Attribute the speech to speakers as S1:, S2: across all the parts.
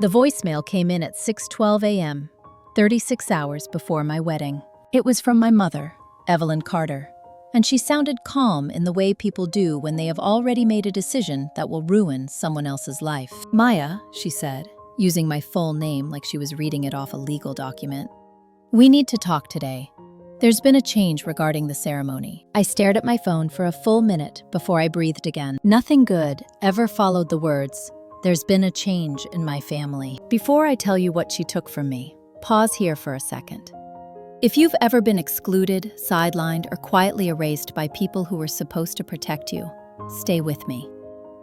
S1: The voicemail came in at 6:12 a.m., 36 hours before my wedding. It was from my mother, Evelyn Carter, and she sounded calm in the way people do when they have already made a decision that will ruin someone else's life. "Maya," she said, using my full name like she was reading it off a legal document. "We need to talk today. There's been a change regarding the ceremony." I stared at my phone for a full minute before I breathed again. Nothing good ever followed the words, "There's been a change in my family." Before I tell you what she took from me, pause here for a second. If you've ever been excluded, sidelined, or quietly erased by people who were supposed to protect you, stay with me.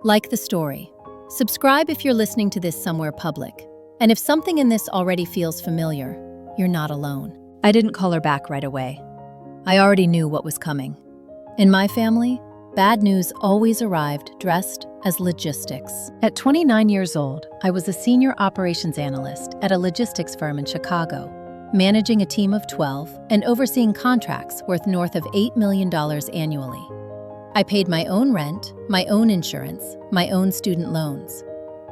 S1: Like the story. Subscribe if you're listening to this somewhere public. And if something in this already feels familiar, you're not alone. I didn't call her back right away. I already knew what was coming. In my family, bad news always arrived dressed as logistics. At 29 years old, I was a senior operations analyst at a logistics firm in Chicago, managing a team of 12 and overseeing contracts worth north of $8 million annually. I paid my own rent, my own insurance, my own student loans.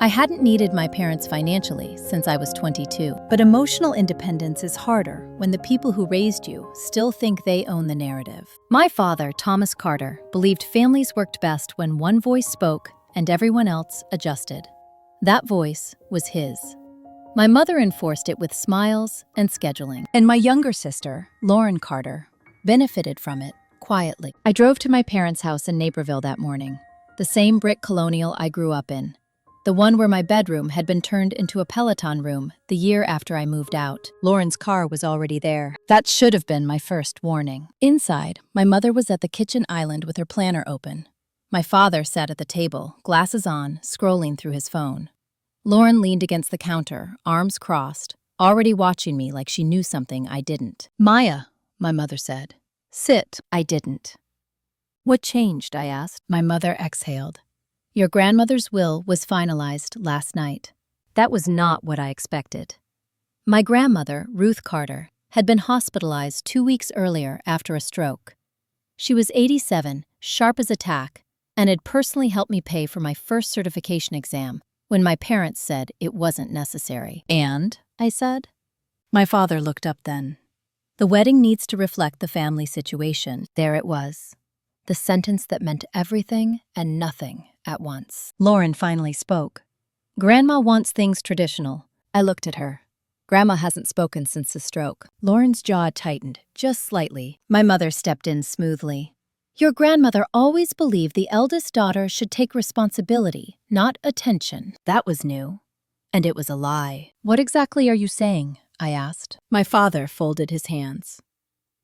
S1: I hadn't needed my parents financially since I was 22. But emotional independence is harder when the people who raised you still think they own the narrative. My father, Thomas Carter, believed families worked best when one voice spoke and everyone else adjusted. That voice was his. My mother enforced it with smiles and scheduling. And my younger sister, Lauren Carter, benefited from it quietly. I drove to my parents' house in Naperville that morning, the same brick colonial I grew up in, the one where my bedroom had been turned into a Peloton room the year after I moved out. Lauren's car was already there. That should have been my first warning. Inside, my mother was at the kitchen island with her planner open. My father sat at the table, glasses on, scrolling through his phone. Lauren leaned against the counter, arms crossed, already watching me like she knew something I didn't. "Maya," my mother said. "Sit." I didn't. "What changed?" I asked. My mother exhaled. "Your grandmother's will was finalized last night." That was not what I expected. My grandmother, Ruth Carter, had been hospitalized 2 weeks earlier after a stroke. She was 87, sharp as a tack, and had personally helped me pay for my first certification exam when my parents said it wasn't necessary. "And?" I said. My father looked up then. "The wedding needs to reflect the family situation." There it was. The sentence that meant everything and nothing at once. Lauren finally spoke. "Grandma wants things traditional." I looked at her. Grandma hasn't spoken since the stroke. Lauren's jaw tightened, just slightly. My mother stepped in smoothly. "Your grandmother always believed the eldest daughter should take responsibility, not attention." That was new. And it was a lie. "What exactly are you saying?" I asked. My father folded his hands.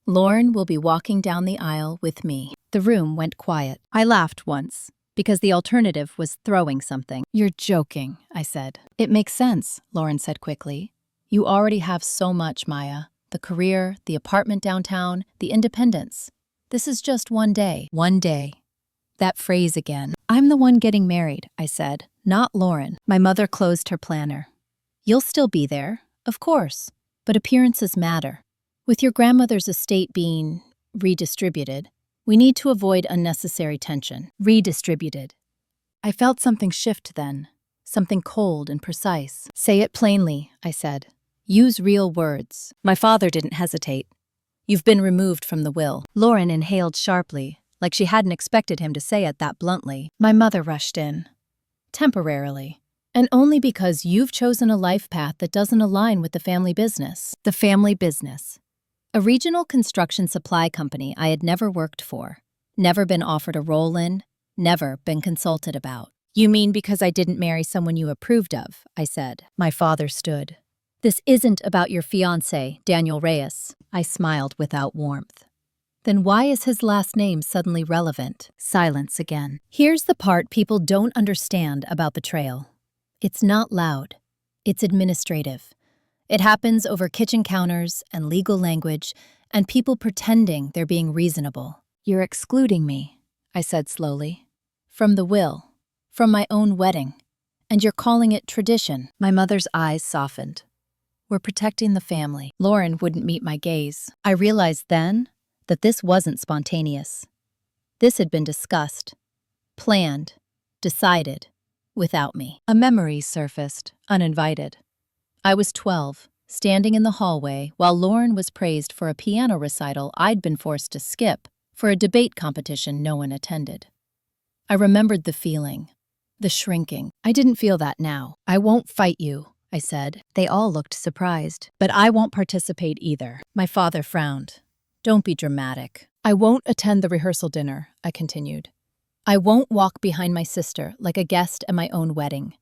S1: "Lauren will be walking down the aisle with me." The room went quiet. I laughed once, because the alternative was throwing something. "You're joking," I said. "It makes sense," Lauren said quickly. "You already have so much, Maya. The career, the apartment downtown, the independence. This is just one day." One day. That phrase again. "I'm the one getting married," I said, "not Lauren." My mother closed her planner. "You'll still be there, of course, but appearances matter. With your grandmother's estate being redistributed, we need to avoid unnecessary tension." Redistributed. I felt something shift then, something cold and precise. "Say it plainly," I said. "Use real words." My father didn't hesitate. "You've been removed from the will." Lauren inhaled sharply, like she hadn't expected him to say it that bluntly. My mother rushed in. "Temporarily. And only because you've chosen a life path that doesn't align with the family business." The family business. A regional construction supply company I had never worked for, never been offered a role in, never been consulted about. "You mean because I didn't marry someone you approved of?" I said. My father stood. "This isn't about your fiancé, Daniel Reyes." I smiled without warmth. "Then why is his last name suddenly relevant?" Silence again. Here's the part people don't understand about betrayal. It's not loud. It's administrative. It happens over kitchen counters and legal language and people pretending they're being reasonable. "You're excluding me," I said slowly. "From the will, from my own wedding, and you're calling it tradition." My mother's eyes softened. "We're protecting the family." Lauren wouldn't meet my gaze. I realized then that this wasn't spontaneous. This had been discussed, planned, decided, without me. A memory surfaced, uninvited. I was 12, standing in the hallway while Lauren was praised for a piano recital I'd been forced to skip for a debate competition no one attended. I remembered the feeling, the shrinking. I didn't feel that now. I won't fight you, I said. They all looked surprised. But I won't participate either. My father frowned. Don't be dramatic. I won't attend the rehearsal dinner, I continued. I won't walk behind my sister like a guest at my own wedding.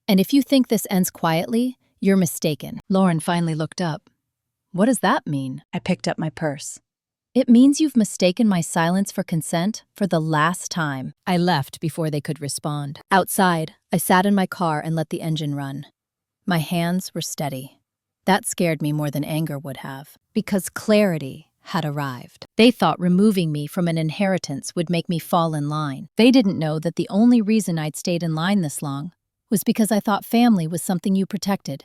S1: And if you think this ends quietly, you're mistaken. Lauren finally looked up. What does that mean? I picked up my purse. It means you've mistaken my silence for consent for the last time. I left before they could respond. Outside, I sat in my car and let the engine run. My hands were steady. That scared me more than anger would have, because clarity had arrived. They thought removing me from an inheritance would make me fall in line. They didn't know that the only reason I'd stayed in line this long was because I thought family was something you protected,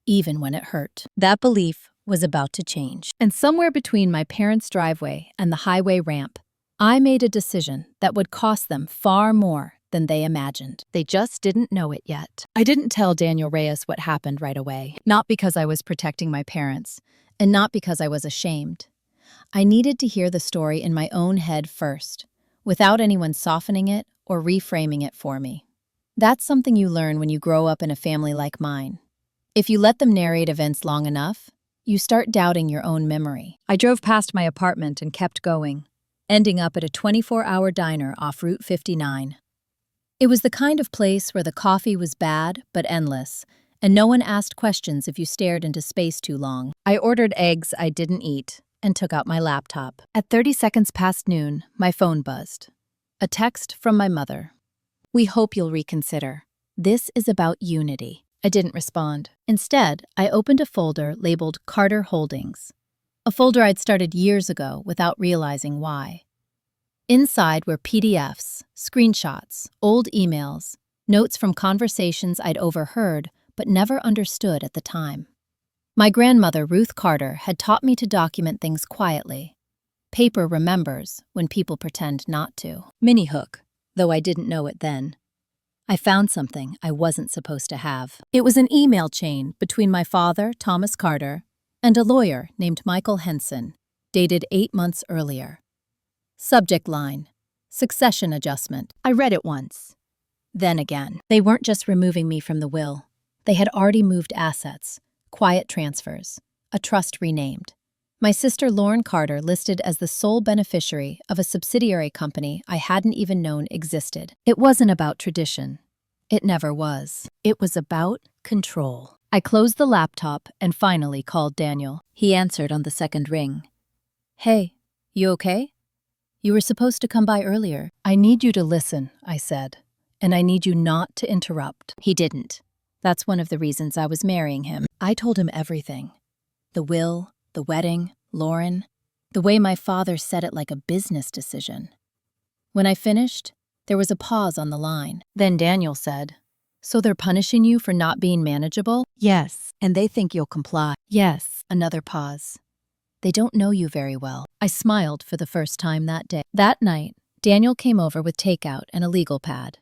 S1: even when it hurt. That belief was about to change. And somewhere between my parents' driveway and the highway ramp, I made a decision that would cost them far more than they imagined. They just didn't know it yet. I didn't tell Daniel Reyes what happened right away, not because I was protecting my parents, and not because I was ashamed. I needed to hear the story in my own head first, without anyone softening it or reframing it for me. That's something you learn when you grow up in a family like mine. If you let them narrate events long enough, you start doubting your own memory. I drove past my apartment and kept going, ending up at a 24-hour diner off Route 59. It was the kind of place where the coffee was bad but endless, and no one asked questions if you stared into space too long. I ordered eggs I didn't eat and took out my laptop. At 30 seconds past noon, my phone buzzed. A text from my mother. We hope you'll reconsider. This is about unity. I didn't respond. Instead, I opened a folder labeled Carter Holdings, a folder I'd started years ago without realizing why. Inside were PDFs, screenshots, old emails, notes from conversations I'd overheard but never understood at the time. My grandmother, Ruth Carter, had taught me to document things quietly. Paper remembers when people pretend not to. Mini hook, though I didn't know it then. I found something I wasn't supposed to have. It was an email chain between my father, Thomas Carter, and a lawyer named Michael Henson, dated 8 months earlier. Subject line, succession adjustment. I read it once. Then again. They weren't just removing me from the will. They had already moved assets, quiet transfers, a trust renamed. My sister Lauren Carter listed as the sole beneficiary of a subsidiary company I hadn't even known existed. It wasn't about tradition. It never was. It was about control. I closed the laptop and finally called Daniel. He answered on the second ring. Hey, you okay? You were supposed to come by earlier. I need you to listen, I said, and I need you not to interrupt. He didn't. That's one of the reasons I was marrying him. I told him everything. The will, the wedding, Lauren, the way my father said it like a business decision. When I finished, there was a pause on the line. Then Daniel said, So they're punishing you for not being manageable? Yes. And they think you'll comply? Yes. Another pause. They don't know you very well. I smiled for the first time that day. That night, Daniel came over with takeout and a legal pad.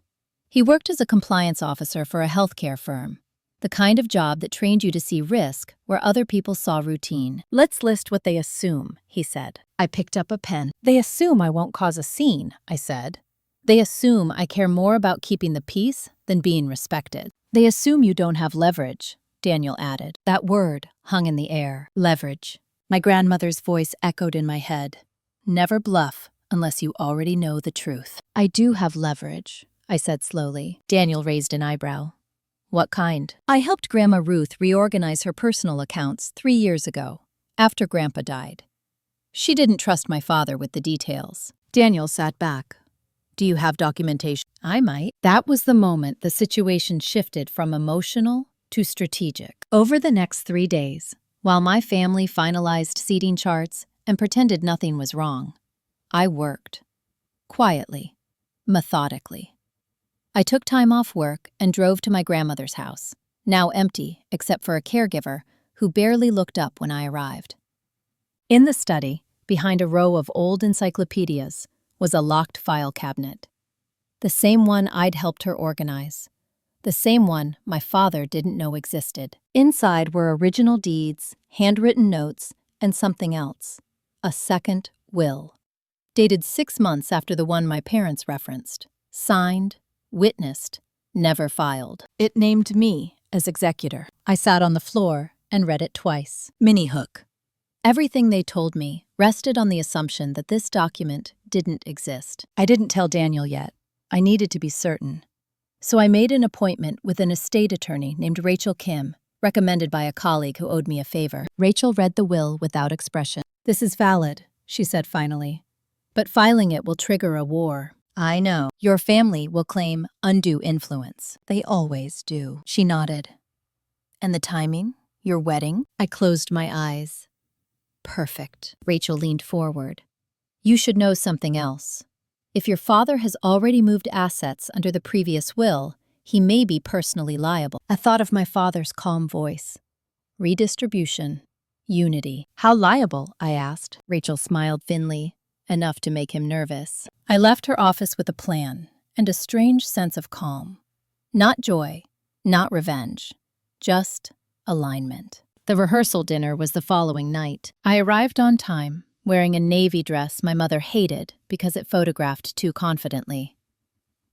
S1: He worked as a compliance officer for a healthcare firm, the kind of job that trained you to see risk where other people saw routine. Let's list what they assume, he said. I picked up a pen. They assume I won't cause a scene, I said. They assume I care more about keeping the peace than being respected. They assume you don't have leverage, Daniel added. That word hung in the air. Leverage. My grandmother's voice echoed in my head. Never bluff unless you already know the truth. I do have leverage, I said slowly. Daniel raised an eyebrow. What kind? I helped Grandma Ruth reorganize her personal accounts 3 years ago, after Grandpa died. She didn't trust my father with the details. Daniel sat back. Do you have documentation? I might. That was the moment the situation shifted from emotional to strategic. Over the next 3 days, while my family finalized seating charts and pretended nothing was wrong, I worked. Quietly. Methodically. I took time off work and drove to my grandmother's house, now empty except for a caregiver who barely looked up when I arrived. In the study, behind a row of old encyclopedias, was a locked file cabinet. The same one I'd helped her organize. the same one my father didn't know existed. Inside were original deeds, handwritten notes, and something else. A second will. Dated 6 months after the one my parents referenced. Signed, witnessed, never filed. It named me as executor. I sat on the floor and read it twice. Mini hook. Everything they told me rested on the assumption that this document didn't exist. I didn't tell Daniel yet. I needed to be certain. So I made an appointment with an estate attorney named Rachel Kim, recommended by a colleague who owed me a favor. Rachel read the will without expression. "This is valid," she said finally. "But filing it will trigger a war." "I know. Your family will claim undue influence." "They always do." She nodded. "And the timing? Your wedding?" I closed my eyes. "Perfect." Rachel leaned forward. "You should know something else. If your father has already moved assets under the previous will, he may be personally liable." I thought of my father's calm voice. Redistribution. Unity. "How liable?" I asked. Rachel smiled thinly, enough to make him nervous. I left her office with a plan and a strange sense of calm. Not joy, not revenge, just alignment. The rehearsal dinner was the following night. I arrived on time, wearing a navy dress my mother hated because it photographed too confidently.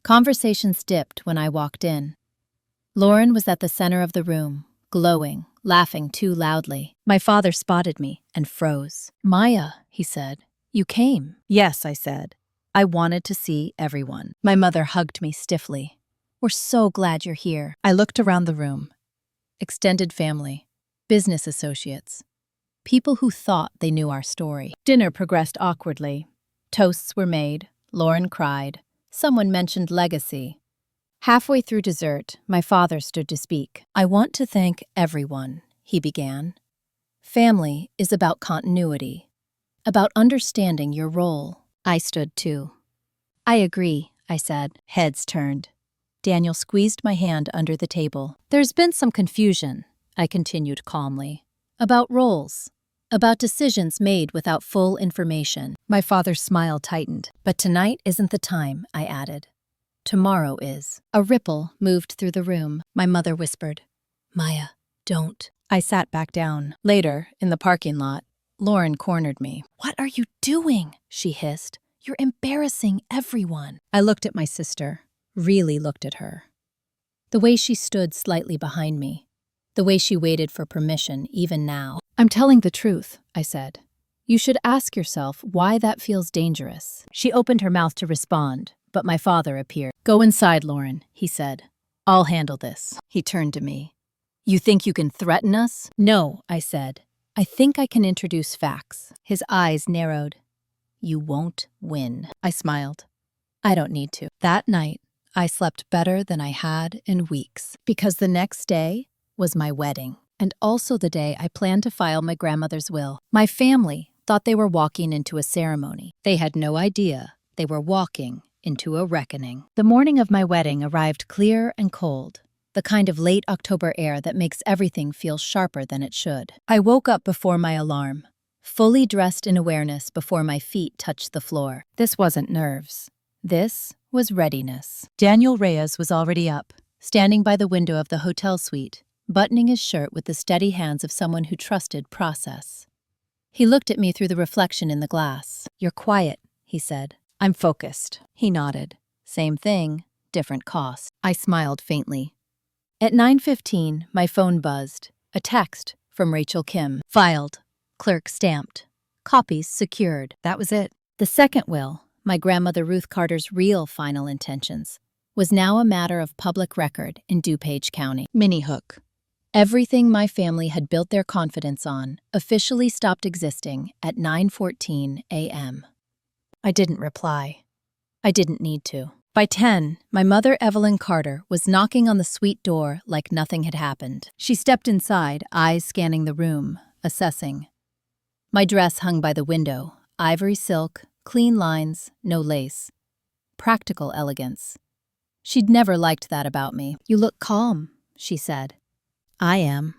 S1: Conversations dipped when I walked in. Lauren was at the center of the room, glowing, laughing too loudly. My father spotted me and froze. "Maya," he said, "you came." "Yes," I said. "I wanted to see everyone." My mother hugged me stiffly. "We're so glad you're here." I looked around the room. Extended family, business associates, people who thought they knew our story. Dinner progressed awkwardly. Toasts were made. Lauren cried. Someone mentioned legacy. Halfway through dessert, my father stood to speak. "I want to thank everyone," he began. "Family is about continuity, about understanding your role." I stood too. "I agree," I said. Heads turned. Daniel squeezed my hand under the table. "There's been some confusion," I continued calmly, "about roles, about decisions made without full information." My father's smile tightened. "But tonight isn't the time," I added. "Tomorrow is." A ripple moved through the room. My mother whispered, "Maya, don't." I sat back down. Later, in the parking lot, Lauren cornered me. "What are you doing?" she hissed. "You're embarrassing everyone." I looked at my sister, really looked at her. The way she stood slightly behind me, the way she waited for permission even now. "I'm telling the truth," I said. "You should ask yourself why that feels dangerous." She opened her mouth to respond, but my father appeared. "Go inside, Lauren," he said. "I'll handle this." He turned to me. "You think you can threaten us?" "No," I said. "I think I can introduce facts." His eyes narrowed. "You won't win." I smiled. "I don't need to." That night, I slept better than I had in weeks, because the next day was my wedding, and also the day I planned to file my grandmother's will. My family thought they were walking into a ceremony. They had no idea they were walking into a reckoning. The morning of my wedding arrived clear and cold, the kind of late October air that makes everything feel sharper than it should. I woke up before my alarm, fully dressed in awareness before my feet touched the floor. This wasn't nerves. This was readiness. Daniel Reyes was already up, standing by the window of the hotel suite, buttoning his shirt with the steady hands of someone who trusted process. He looked at me through the reflection in the glass. "You're quiet," he said. "I'm focused." He nodded. Same thing, different cost. I smiled faintly. At 9:15, my phone buzzed. A text from Rachel Kim. "Filed. Clerk stamped. Copies secured." That was it. The second will, my grandmother Ruth Carter's real final intentions, was now a matter of public record in DuPage County. Mini hook. Everything my family had built their confidence on officially stopped existing at 9:14 a.m. I didn't reply. I didn't need to. By 10, my mother Evelyn Carter was knocking on the suite door like nothing had happened. She stepped inside, eyes scanning the room, assessing. My dress hung by the window, ivory silk, clean lines, no lace. Practical elegance. She'd never liked that about me. "You look calm," she said. "I am."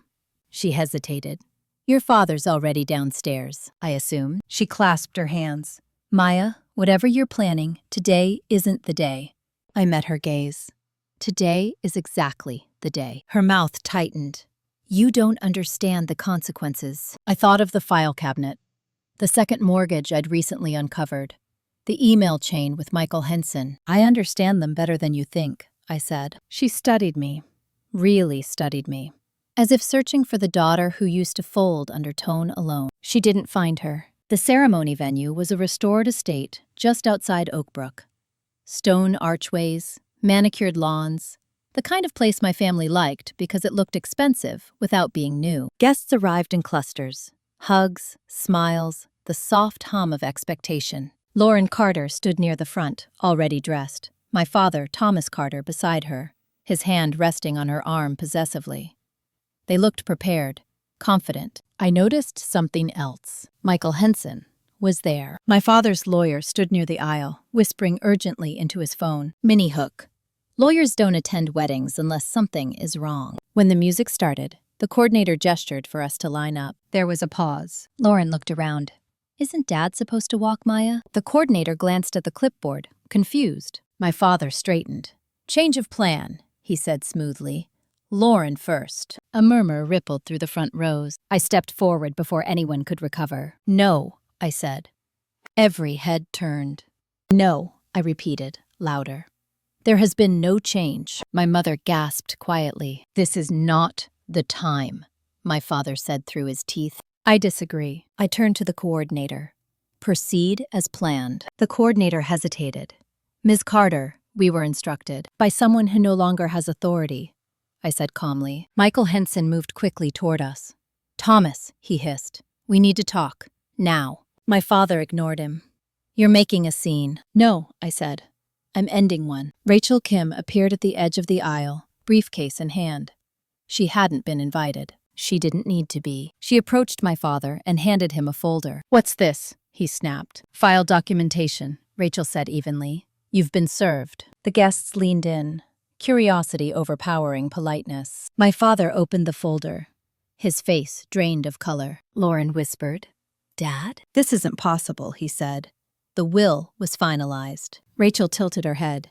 S1: She hesitated. "Your father's already downstairs, I assume." She clasped her hands. "Maya, whatever you're planning, today isn't the day." I met her gaze. Today is exactly the day. Her mouth tightened. You don't understand the consequences. I thought of the file cabinet, the second mortgage I'd recently uncovered, the email chain with Michael Henson. I understand them better than you think, I said. She studied me, really studied me, as if searching for the daughter who used to fold under tone alone. She didn't find her. The ceremony venue was a restored estate just outside Oakbrook. Stone archways, manicured lawns, the kind of place my family liked because it looked expensive without being new. Guests arrived in clusters. Hugs, smiles, the soft hum of expectation. Lauren Carter stood near the front, already dressed. My father, Thomas Carter, beside her, his hand resting on her arm possessively. They looked prepared, confident. I noticed something else. Michael Henson was there. My father's lawyer stood near the aisle, whispering urgently into his phone. Minnie Hook. Lawyers don't attend weddings unless something is wrong. When the music started, the coordinator gestured for us to line up. There was a pause. Lauren looked around. Isn't Dad supposed to walk, Maya? The coordinator glanced at the clipboard, confused. My father straightened. Change of plan, he said smoothly. Lauren first. A murmur rippled through the front rows. I stepped forward before anyone could recover. No, I said. Every head turned. No, I repeated, louder. There has been no change. My mother gasped quietly. This is not the time, my father said through his teeth. I disagree. I turned to the coordinator. Proceed as planned. The coordinator hesitated. Ms. Carter, we were instructed, by someone who no longer has authority, I said calmly. Michael Henson moved quickly toward us. Thomas, he hissed. We need to talk. Now. My father ignored him. You're making a scene. No, I said. I'm ending one. Rachel Kim appeared at the edge of the aisle, briefcase in hand. She hadn't been invited. She didn't need to be. She approached my father and handed him a folder. What's this? He snapped. File documentation, Rachel said evenly. You've been served. The guests leaned in, curiosity overpowering politeness. My father opened the folder, his face drained of color. Lauren whispered, Dad? This isn't possible, he said. The will was finalized. Rachel tilted her head.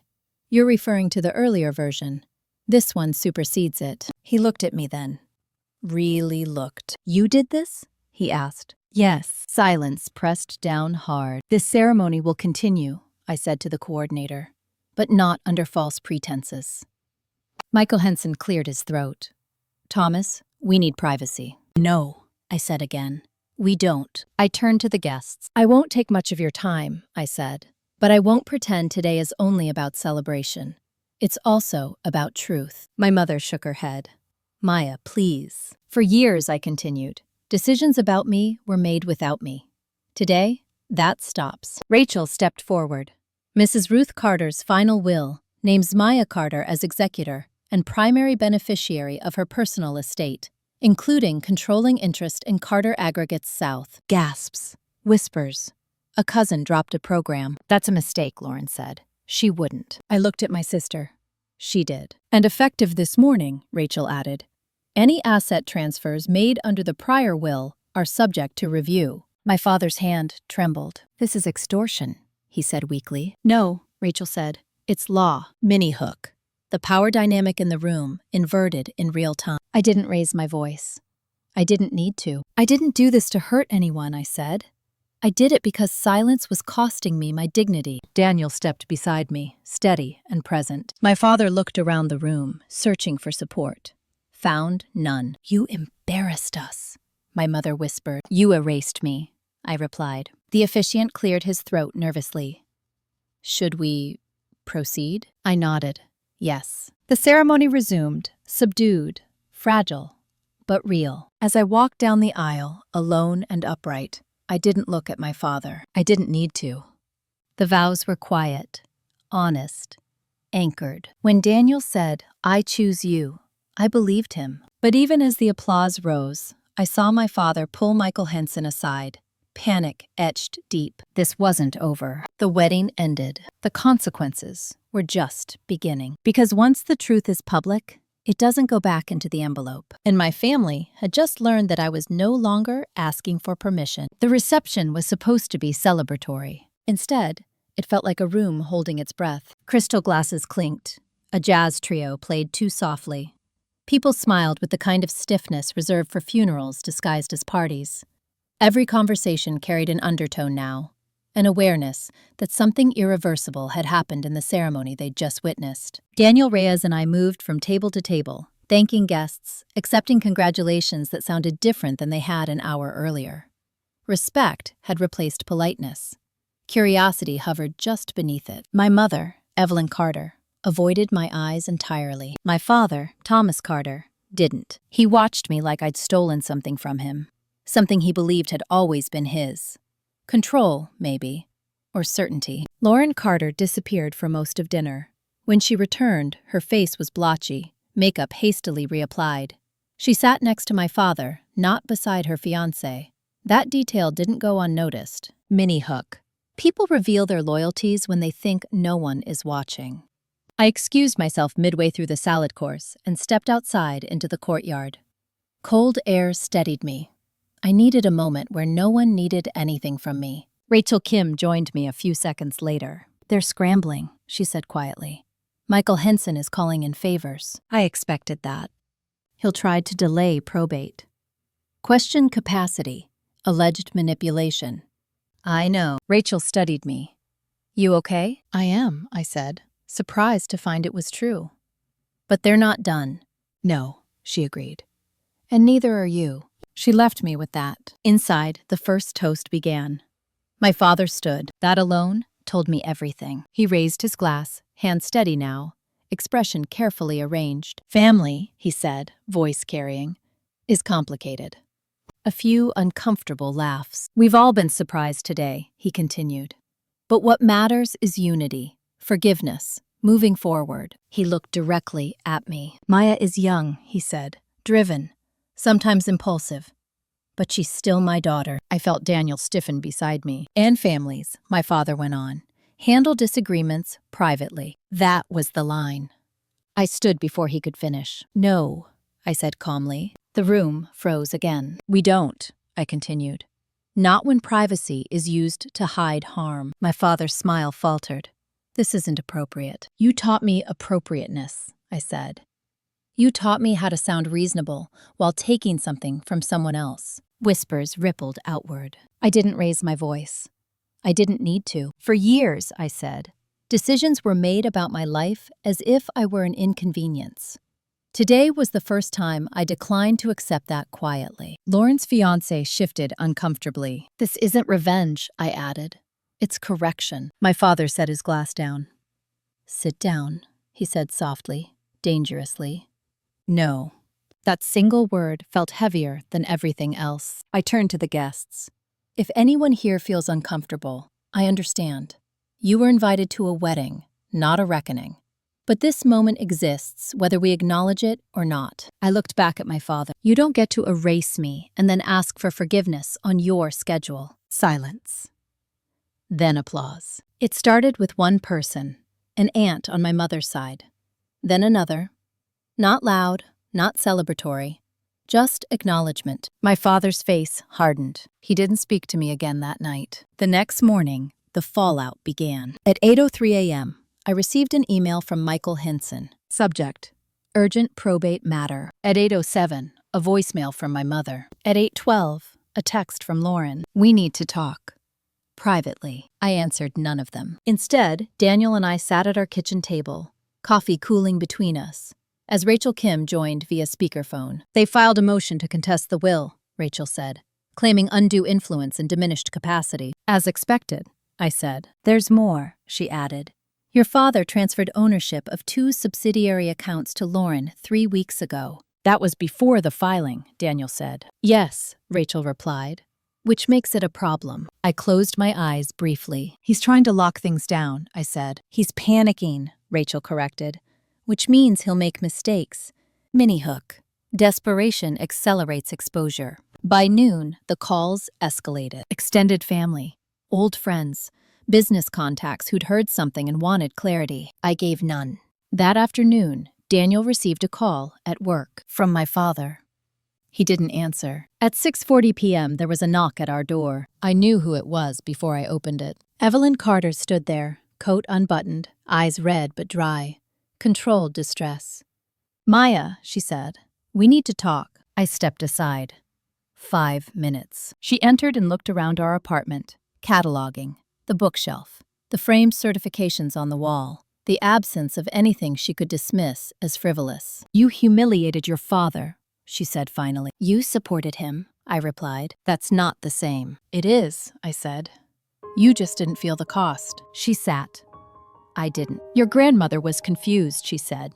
S1: You're referring to the earlier version. This one supersedes it. He looked at me then. Really looked. You did this? He asked. Yes. Silence pressed down hard. This ceremony will continue, I said to the coordinator, but not under false pretenses. Michael Henson cleared his throat. Thomas, we need privacy. No, I said again. We don't. I turned to the guests. I won't take much of your time, I said, but I won't pretend today is only about celebration. It's also about truth. My mother shook her head. Maya, please. For years, I continued, decisions about me were made without me. Today, that stops. Rachel stepped forward. Mrs. Ruth Carter's final will names Maya Carter as executor and primary beneficiary of her personal estate, including controlling interest in Carter Aggregates South. Gasps. Whispers. A cousin dropped a program. That's a mistake, Lauren said. She wouldn't. I looked at my sister. She did. And effective this morning, Rachel added. Any asset transfers made under the prior will are subject to review. My father's hand trembled. This is extortion, he said weakly. No, Rachel said. It's law. Minnie Hook. The power dynamic in the room inverted in real time. I didn't raise my voice. I didn't need to. I didn't do this to hurt anyone, I said. I did it because silence was costing me my dignity. Daniel stepped beside me, steady and present. My father looked around the room, searching for support. Found none. You embarrassed us, my mother whispered. You erased me, I replied. The officiant cleared his throat nervously. Should we proceed? I nodded. Yes. The ceremony resumed, subdued, fragile, but real. As I walked down the aisle, alone and upright, I didn't look at my father. I didn't need to. The vows were quiet, honest, anchored. When Daniel said, I choose you, I believed him. But even as the applause rose, I saw my father pull Michael Henson aside, panic etched deep. This wasn't over. The wedding ended. The consequences were just beginning. Because once the truth is public, it doesn't go back into the envelope. And my family had just learned that I was no longer asking for permission. The reception was supposed to be celebratory. Instead, it felt like a room holding its breath. Crystal glasses clinked. A jazz trio played too softly. People smiled with the kind of stiffness reserved for funerals disguised as parties. Every conversation carried an undertone now, an awareness that something irreversible had happened in the ceremony they'd just witnessed. Daniel Reyes and I moved from table to table, thanking guests, accepting congratulations that sounded different than they had an hour earlier. Respect had replaced politeness. Curiosity hovered just beneath it. My mother, Evelyn Carter, avoided my eyes entirely. My father, Thomas Carter, didn't. He watched me like I'd stolen something from him, something he believed had always been his. Control, maybe, or certainty. Lauren Carter disappeared for most of dinner. When she returned, her face was blotchy, makeup hastily reapplied. She sat next to my father, not beside her fiancé. That detail didn't go unnoticed. Mini hook. People reveal their loyalties when they think no one is watching. I excused myself midway through the salad course and stepped outside into the courtyard. Cold air steadied me. I needed a moment where no one needed anything from me. Rachel Kim joined me a few seconds later. "They're scrambling," she said quietly. "Michael Henson is calling in favors." I expected that. He'll try to delay probate. Question capacity. Alleged manipulation. I know. Rachel studied me. "You okay?" "I am," I said, surprised to find it was true. "But they're not done." "No," she agreed. "And neither are you." She left me with that. Inside, the first toast began. My father stood. That alone told me everything. He raised his glass, hand steady now, expression carefully arranged. "Family," he said, voice carrying, "is complicated." A few uncomfortable laughs. "We've all been surprised today," he continued. "But what matters is unity, forgiveness, moving forward." He looked directly at me. "Maya is young," he said, "driven, sometimes impulsive. But she's still my daughter." I felt Daniel stiffen beside me. "And families," my father went on, "handle disagreements privately." That was the line. I stood before he could finish. "No," I said calmly. The room froze again. "We don't," I continued. "Not when privacy is used to hide harm." My father's smile faltered. "This isn't appropriate." "You taught me appropriateness," I said. "You taught me how to sound reasonable while taking something from someone else." Whispers rippled outward. I didn't raise my voice. I didn't need to. "For years," I said, "decisions were made about my life as if I were an inconvenience. Today was the first time I declined to accept that quietly." Lauren's fiancé shifted uncomfortably. "This isn't revenge," I added. "It's correction." My father set his glass down. "Sit down," he said softly, dangerously. "No." That single word felt heavier than everything else. I turned to the guests. "If anyone here feels uncomfortable, I understand. You were invited to a wedding, not a reckoning. But this moment exists whether we acknowledge it or not." I looked back at my father. "You don't get to erase me and then ask for forgiveness on your schedule." Silence. Then applause. It started with one person, an aunt on my mother's side. Then another. Not loud, not celebratory, just acknowledgement. My father's face hardened. He didn't speak to me again that night. The next morning, the fallout began. At 8:03 a.m., I received an email from Michael Henson. Subject: Urgent probate matter. At 8:07, a voicemail from my mother. At 8:12, a text from Lauren. "We need to talk." Privately. I answered none of them. Instead, Daniel and I sat at our kitchen table, coffee cooling between us, as Rachel Kim joined via speakerphone. "They filed a motion to contest the will," Rachel said, claiming undue influence and diminished capacity. "As expected," I said. "There's more," she added. "Your father transferred ownership of 2 subsidiary accounts to Lauren 3 weeks ago." "That was before the filing," Daniel said. "Yes," Rachel replied, "which makes it a problem." I closed my eyes briefly. "He's trying to lock things down," I said. "He's panicking," Rachel corrected, "which means he'll make mistakes." Mini hook. Desperation accelerates exposure. By noon, the calls escalated. Extended family, old friends, business contacts who'd heard something and wanted clarity. I gave none. That afternoon, Daniel received a call at work from my father. He didn't answer. At 6:40 p.m., there was a knock at our door. I knew who it was before I opened it. Evelyn Carter stood there, coat unbuttoned, eyes red but dry, controlled distress. "Maya," she said, "we need to talk." I stepped aside. 5 minutes. She entered and looked around our apartment, cataloging the bookshelf, the framed certifications on the wall, the absence of anything she could dismiss as frivolous. "You humiliated your father," she said finally. "You supported him," I replied. "That's not the same." "It is," I said. "You just didn't feel the cost." She sat. I didn't. "Your grandmother was confused," she said.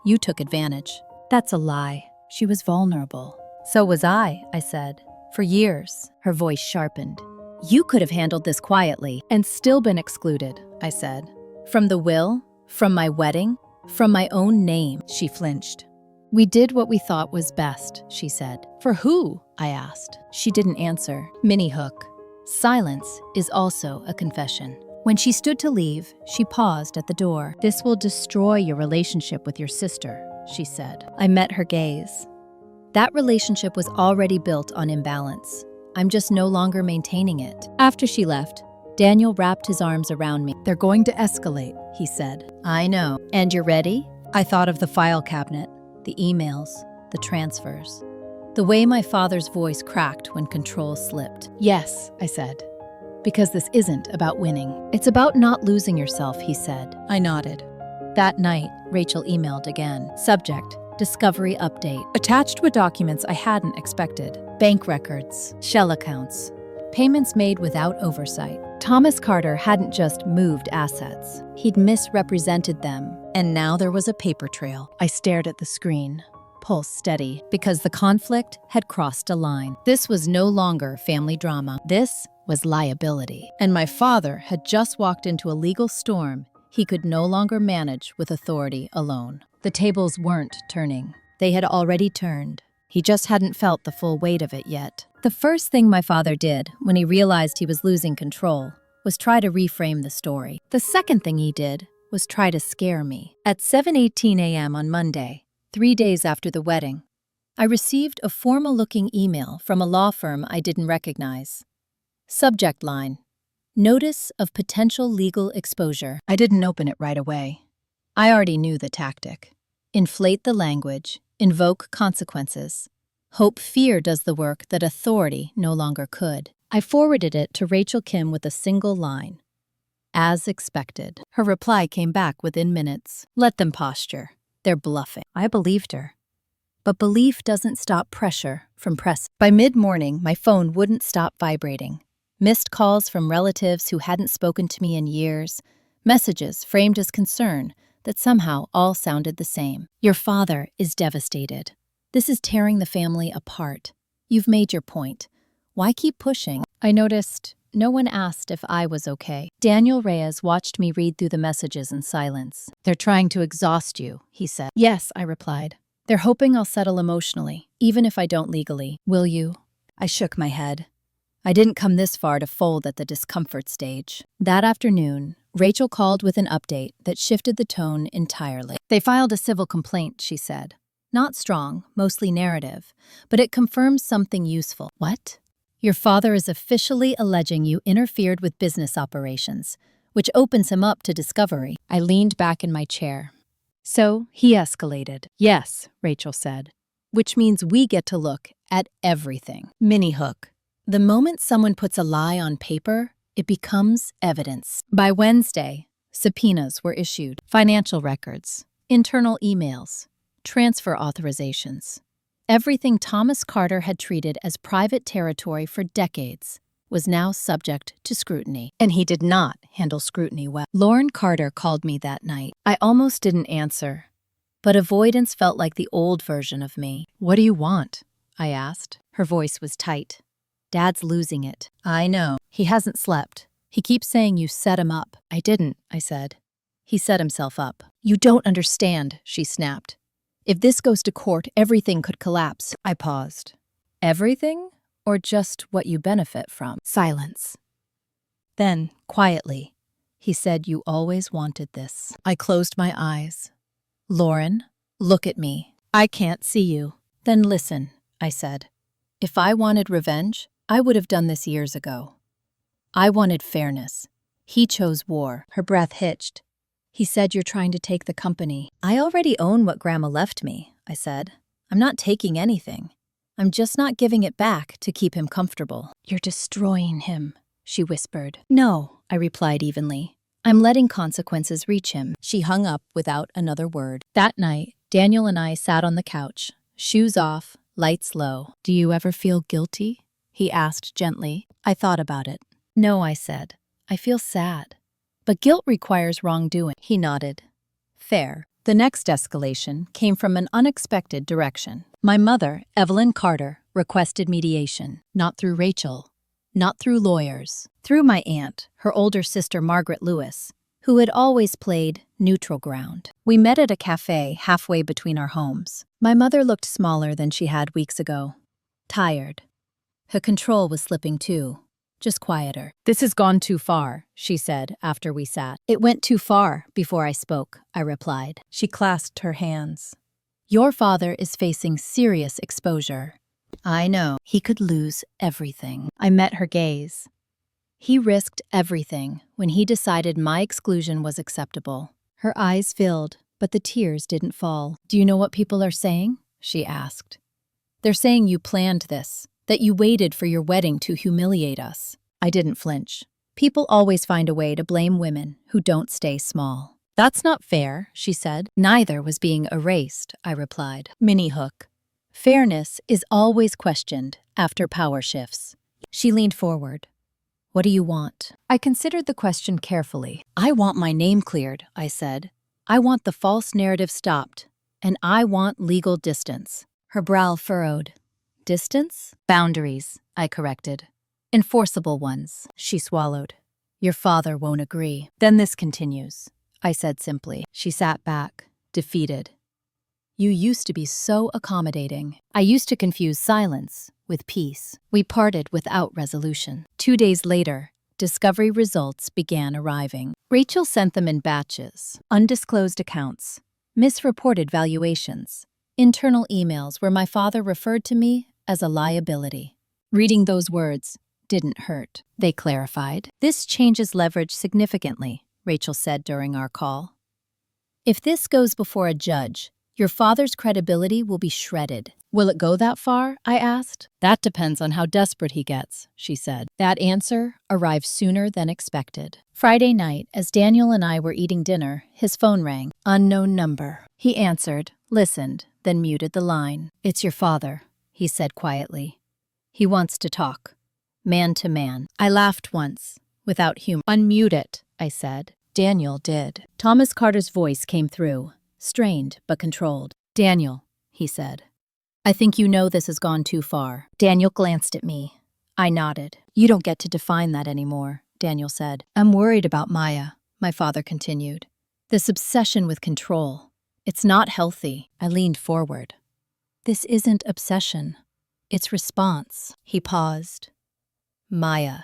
S1: "You took advantage." "That's a lie." She was vulnerable. "So was I," said. "For years." Her voice sharpened. "You could have handled this quietly and still been excluded," I said. "From the will, from my wedding, from my own name." She flinched. "We did what we thought was best," she said. "For who?" I asked. She didn't answer. Mini hook. Silence is also a confession. When she stood to leave, she paused at the door. "This will destroy your relationship with your sister," she said. I met her gaze. That relationship was already built on imbalance. I'm just no longer maintaining it. After she left, Daniel wrapped his arms around me. "They're going to escalate," he said. "I know. And you're ready?" I thought of the file cabinet, the emails, the transfers. The way my father's voice cracked when control slipped. "Yes," I said. "Because this isn't about winning. It's about not losing yourself," he said. I nodded. That night, Rachel emailed again. Subject: Discovery update. Attached were documents I hadn't expected. Bank records, shell accounts, payments made without oversight. Thomas Carter hadn't just moved assets. He'd misrepresented them, and now there was a paper trail. I stared at the screen, pulse steady, because the conflict had crossed a line. This was no longer family drama. This was liability. And my father had just walked into a legal storm he could no longer manage with authority alone. The tables weren't turning. They had already turned. He just hadn't felt the full weight of it yet. The first thing my father did when he realized he was losing control was try to reframe the story. The second thing he did was try to scare me. At 7:18 a.m. on Monday, 3 days after the wedding, I received a formal-looking email from a law firm I didn't recognize. Subject line: Notice of potential legal exposure. I didn't open it right away. I already knew the tactic. Inflate the language, invoke consequences. Hope fear does the work that authority no longer could. I forwarded it to Rachel Kim with a single line. As expected. Her reply came back within minutes. "Let them posture. They're bluffing." I believed her. But belief doesn't stop pressure from press. By mid-morning, my phone wouldn't stop vibrating. Missed calls from relatives who hadn't spoken to me in years. Messages framed as concern that somehow all sounded the same. "Your father is devastated. This is tearing the family apart. You've made your point. Why keep pushing?" I noticed no one asked if I was okay. Daniel Reyes watched me read through the messages in silence. "They're trying to exhaust you," he said. "Yes," I replied. "They're hoping I'll settle emotionally, even if I don't legally. Will you?" I shook my head. I didn't come this far to fold at the discomfort stage. That afternoon, Rachel called with an update that shifted the tone entirely. "They filed a civil complaint," she said. "Not strong, mostly narrative, but it confirms something useful." "What?" "Your father is officially alleging you interfered with business operations, which opens him up to discovery." I leaned back in my chair. "So he escalated." "Yes," Rachel said. "Which means we get to look at everything." Mini hook. The moment someone puts a lie on paper, it becomes evidence. By Wednesday, subpoenas were issued. Financial records, internal emails, transfer authorizations. Everything Thomas Carter had treated as private territory for decades was now subject to scrutiny. And he did not handle scrutiny well. Lauren Carter called me that night. I almost didn't answer, but avoidance felt like the old version of me. "What do you want?" I asked. Her voice was tight. "Dad's losing it." "I know. He hasn't slept. He keeps saying you set him up." "I didn't," I said. "He set himself up." "You don't understand," she snapped. "If this goes to court, everything could collapse." I paused. "Everything? Or just what you benefit from?" Silence. Then, quietly, he said, "You always wanted this." I closed my eyes. "Lauren, look at me. I can't see you." "Then listen," I said. "If I wanted revenge, I would have done this years ago. I wanted fairness. He chose war." Her breath hitched. He said you're trying to take the company. I already own what Grandma left me, I said. I'm not taking anything. I'm just not giving it back to keep him comfortable. You're destroying him, she whispered. No, I replied evenly. I'm letting consequences reach him. She hung up without another word. That night, Daniel and I sat on the couch, shoes off, lights low. Do you ever feel guilty? He asked gently. I thought about it. No, I said. I feel sad. But guilt requires wrongdoing. He nodded. Fair. The next escalation came from an unexpected direction. My mother, Evelyn Carter, requested mediation, not through Rachel, not through lawyers, through my aunt, her older sister Margaret Lewis, who had always played neutral ground. We met at a cafe halfway between our homes. My mother looked smaller than she had weeks ago. Tired. Her control was slipping too. Just quieter. This has gone too far, she said after we sat. It went too far before I spoke, I replied. She clasped her hands. Your father is facing serious exposure. I know. He could lose everything. I met her gaze. He risked everything when he decided my exclusion was acceptable. Her eyes filled, but the tears didn't fall. Do you know what people are saying? She asked. They're saying you planned this, that you waited for your wedding to humiliate us. I didn't flinch. People always find a way to blame women who don't stay small. That's not fair, she said. Neither was being erased, I replied. Mini hook. Fairness is always questioned after power shifts. She leaned forward. What do you want? I considered the question carefully. I want my name cleared, I said. I want the false narrative stopped, and I want legal distance. Her brow furrowed. Distance? Boundaries, I corrected. Enforceable ones, she swallowed. Your father won't agree. Then this continues, I said simply. She sat back, defeated. You used to be so accommodating. I used to confuse silence with peace. We parted without resolution. 2 days later, discovery results began arriving. Rachel sent them in batches, undisclosed accounts, misreported valuations, internal emails where my father referred to me as a liability. Reading those words didn't hurt. They clarified. This changes leverage significantly, Rachel said during our call. If this goes before a judge, your father's credibility will be shredded. Will it go that far? I asked. That depends on how desperate he gets, she said. That answer arrived sooner than expected. Friday night, as Daniel and I were eating dinner, his phone rang. Unknown number. He answered, listened, then muted the line. It's your father, he said quietly. He wants to talk. Man to man. I laughed once, without humor. Unmute it, I said. Daniel did. Thomas Carter's voice came through, strained but controlled. Daniel, he said. I think you know this has gone too far. Daniel glanced at me. I nodded. You don't get to define that anymore, Daniel said. I'm worried about Maya, my father continued. This obsession with control. It's not healthy. I leaned forward. This isn't obsession. It's response. He paused. Maya,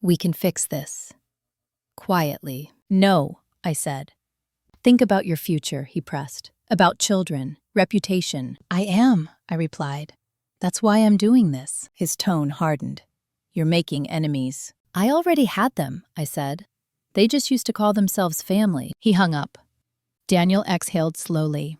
S1: we can fix this. Quietly. No, I said. Think about your future, he pressed. About children, reputation. I am, I replied. That's why I'm doing this. His tone hardened. You're making enemies. I already had them, I said. They just used to call themselves family. He hung up. Daniel exhaled slowly.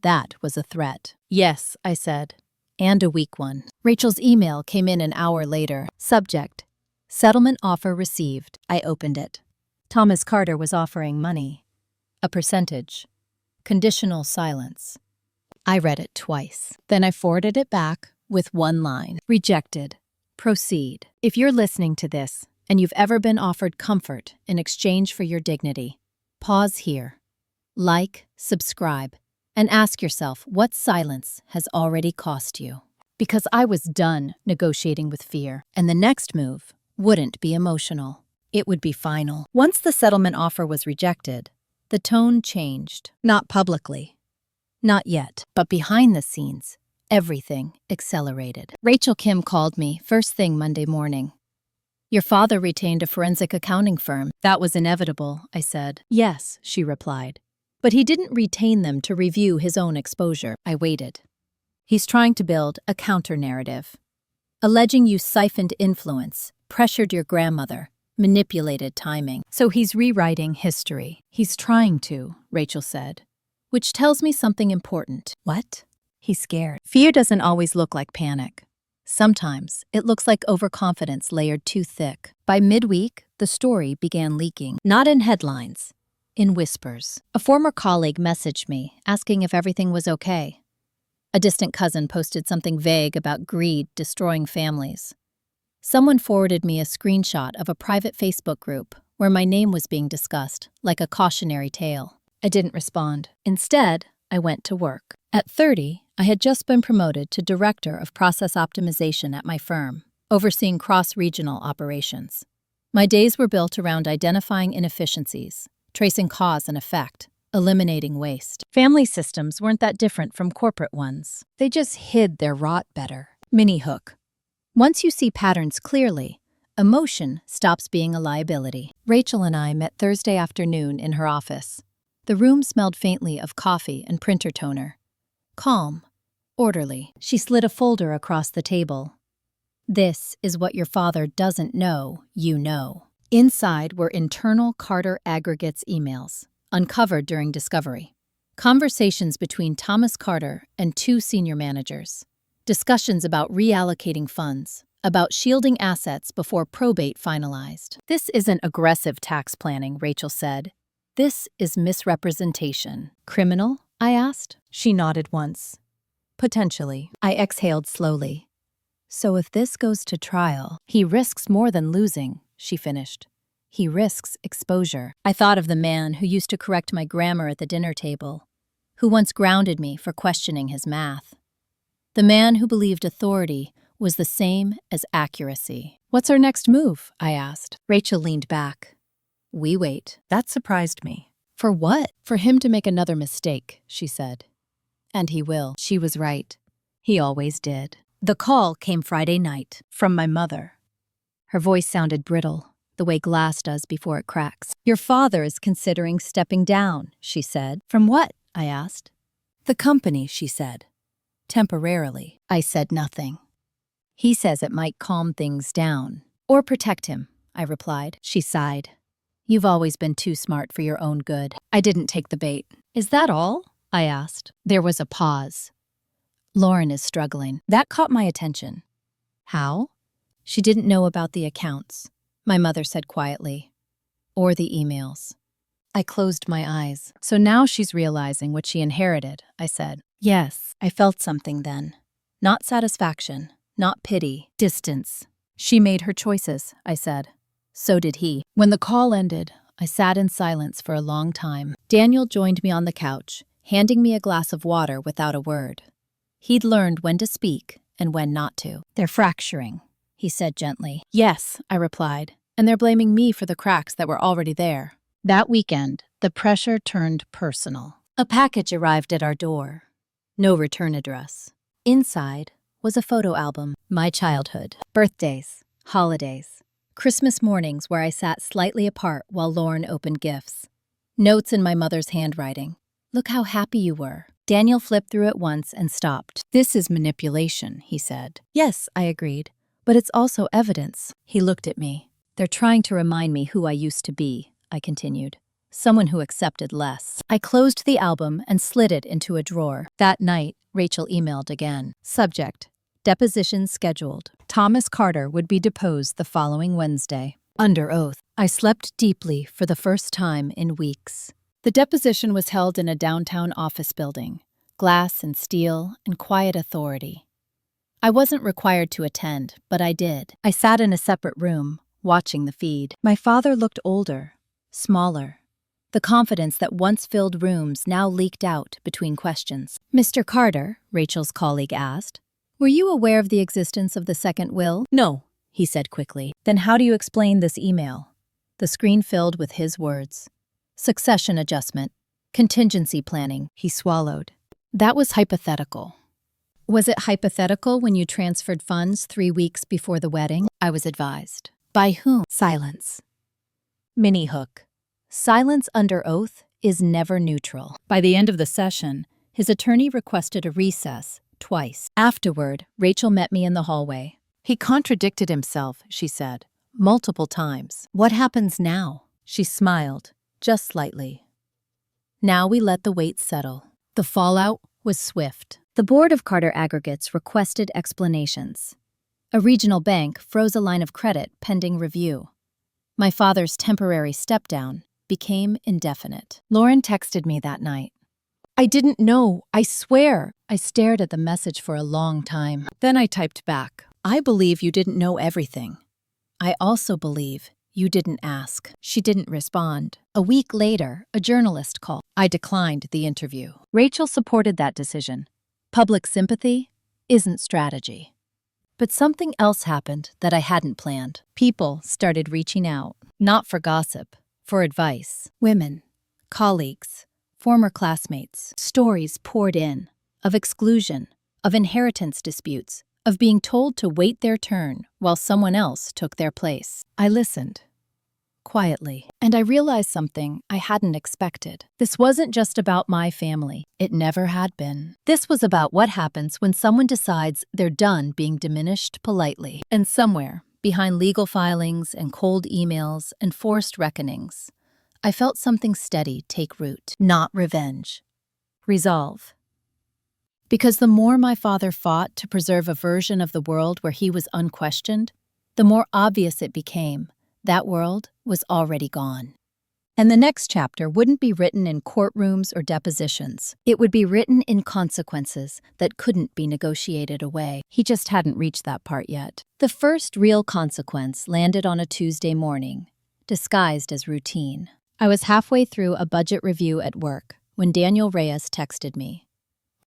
S1: That was a threat. Yes, I said. And a weak one. Rachel's email came in an hour later. Subject: settlement offer received. I opened it. Thomas Carter was offering money. A percentage. Conditional silence. I read it twice. Then I forwarded it back with one line. Rejected. Proceed. If you're listening to this and you've ever been offered comfort in exchange for your dignity, pause here. Like, subscribe, and ask yourself what silence has already cost you. Because I was done negotiating with fear, and the next move wouldn't be emotional. It would be final. Once the settlement offer was rejected, the tone changed. Not publicly. Not yet. But behind the scenes, everything accelerated. Rachel Kim called me first thing Monday morning. Your father retained a forensic accounting firm. That was inevitable, I said. Yes, she replied. But he didn't retain them to review his own exposure. I waited. He's trying to build a counter-narrative, alleging you siphoned influence, pressured your grandmother, Manipulated timing. So he's rewriting history. He's trying to, Rachel said, which tells me something important. What? He's scared. Fear doesn't always look like panic. Sometimes it looks like overconfidence layered too thick. By midweek, the story began leaking, not in headlines, in whispers. A former colleague messaged me, asking if everything was okay. A distant cousin posted something vague about greed destroying families. Someone forwarded me a screenshot of a private Facebook group where my name was being discussed, like a cautionary tale. I didn't respond. Instead, I went to work. At 30, I had just been promoted to Director of Process Optimization at my firm, overseeing cross-regional operations. My days were built around identifying inefficiencies, tracing cause and effect, eliminating waste. Family systems weren't that different from corporate ones. They just hid their rot better. Mini hook. Once you see patterns clearly, emotion stops being a liability. Rachel and I met Thursday afternoon in her office. The room smelled faintly of coffee and printer toner. Calm, orderly. She slid a folder across the table. This is what your father doesn't know, you know. Inside were internal Carter aggregates emails, uncovered during discovery. Conversations between Thomas Carter and 2 senior managers. Discussions about reallocating funds, about shielding assets before probate finalized. This isn't aggressive tax planning, Rachel said. This is misrepresentation. Criminal? I asked. She nodded once. Potentially. I exhaled slowly. So if this goes to trial, he risks more than losing, she finished. He risks exposure. I thought of the man who used to correct my grammar at the dinner table, who once grounded me for questioning his math. The man who believed authority was the same as accuracy. What's our next move? I asked. Rachel leaned back. We wait. That surprised me. For what? For him to make another mistake, she said. And he will. She was right. He always did. The call came Friday night, from my mother. Her voice sounded brittle, the way glass does before it cracks. Your father is considering stepping down, she said. From what? I asked. The company, she said. Temporarily. I said nothing. He says it might calm things down. Or protect him, I replied. She sighed. You've always been too smart for your own good. I didn't take the bait. Is that all? I asked. There was a pause. Lauren is struggling. That caught my attention. How? She didn't know about the accounts, my mother said quietly. Or the emails. I closed my eyes. So now she's realizing what she inherited, I said. Yes, I felt something then. Not satisfaction, not pity, distance. She made her choices, I said. So did he. When the call ended, I sat in silence for a long time. Daniel joined me on the couch, handing me a glass of water without a word. He'd learned when to speak and when not to. They're fracturing, he said gently. Yes, I replied, and they're blaming me for the cracks that were already there. That weekend, the pressure turned personal. A package arrived at our door. No return address. Inside was a photo album. My childhood. Birthdays, holidays, Christmas mornings where I sat slightly apart while Lauren opened gifts. Notes in my mother's handwriting. Look how happy you were. Daniel flipped through it once and stopped. This is manipulation, he said. Yes, I agreed. But it's also evidence. He looked at me. They're trying to remind me who I used to be, I continued. Someone who accepted less. I closed the album and slid it into a drawer. That night, Rachel emailed again. Subject: deposition scheduled. Thomas Carter would be deposed the following Wednesday. Under oath. I slept deeply for the first time in weeks. The deposition was held in a downtown office building. Glass and steel and quiet authority. I wasn't required to attend, but I did. I sat in a separate room, watching the feed. My father looked older, smaller. The confidence that once filled rooms now leaked out between questions. Mr. Carter, Rachel's colleague asked, were you aware of the existence of the second will? No, he said quickly. Then how do you explain this email? The screen filled with his words. Succession adjustment. Contingency planning. He swallowed. That was hypothetical. Was it hypothetical when you transferred funds 3 weeks before the wedding? I was advised. By whom? Silence. Mini hook. Silence under oath is never neutral. By the end of the session, his attorney requested a recess, twice. Afterward, Rachel met me in the hallway. He contradicted himself, she said. multiple times. What happens now? She smiled, just slightly. Now we let the weight settle. The fallout was swift. The board of Carter Aggregates requested explanations. A regional bank froze a line of credit pending review. My father's temporary step-down became indefinite. Lauren texted me that night. I didn't know, I swear. I stared at the message for a long time. Then I typed back, I believe you didn't know everything. I also believe you didn't ask. She didn't respond. A week later, a journalist called. I declined the interview. Rachel supported that decision. Public sympathy isn't strategy. But something else happened that I hadn't planned. People started reaching out, not for gossip, for advice. Women, colleagues, former classmates. Stories poured in of exclusion, of inheritance disputes, of being told to wait their turn while someone else took their place. I listened, quietly, and I realized something I hadn't expected. This wasn't just about my family. It never had been. This was about what happens when someone decides they're done being diminished politely. And somewhere, behind legal filings and cold emails and forced reckonings, I felt something steady take root. Not revenge. Resolve. Because the more my father fought to preserve a version of the world where he was unquestioned, the more obvious it became that world was already gone. And the next chapter wouldn't be written in courtrooms or depositions. It would be written in consequences that couldn't be negotiated away. He just hadn't reached that part yet. The first real consequence landed on a Tuesday morning, disguised as routine. I was halfway through a budget review at work when Daniel Reyes texted me.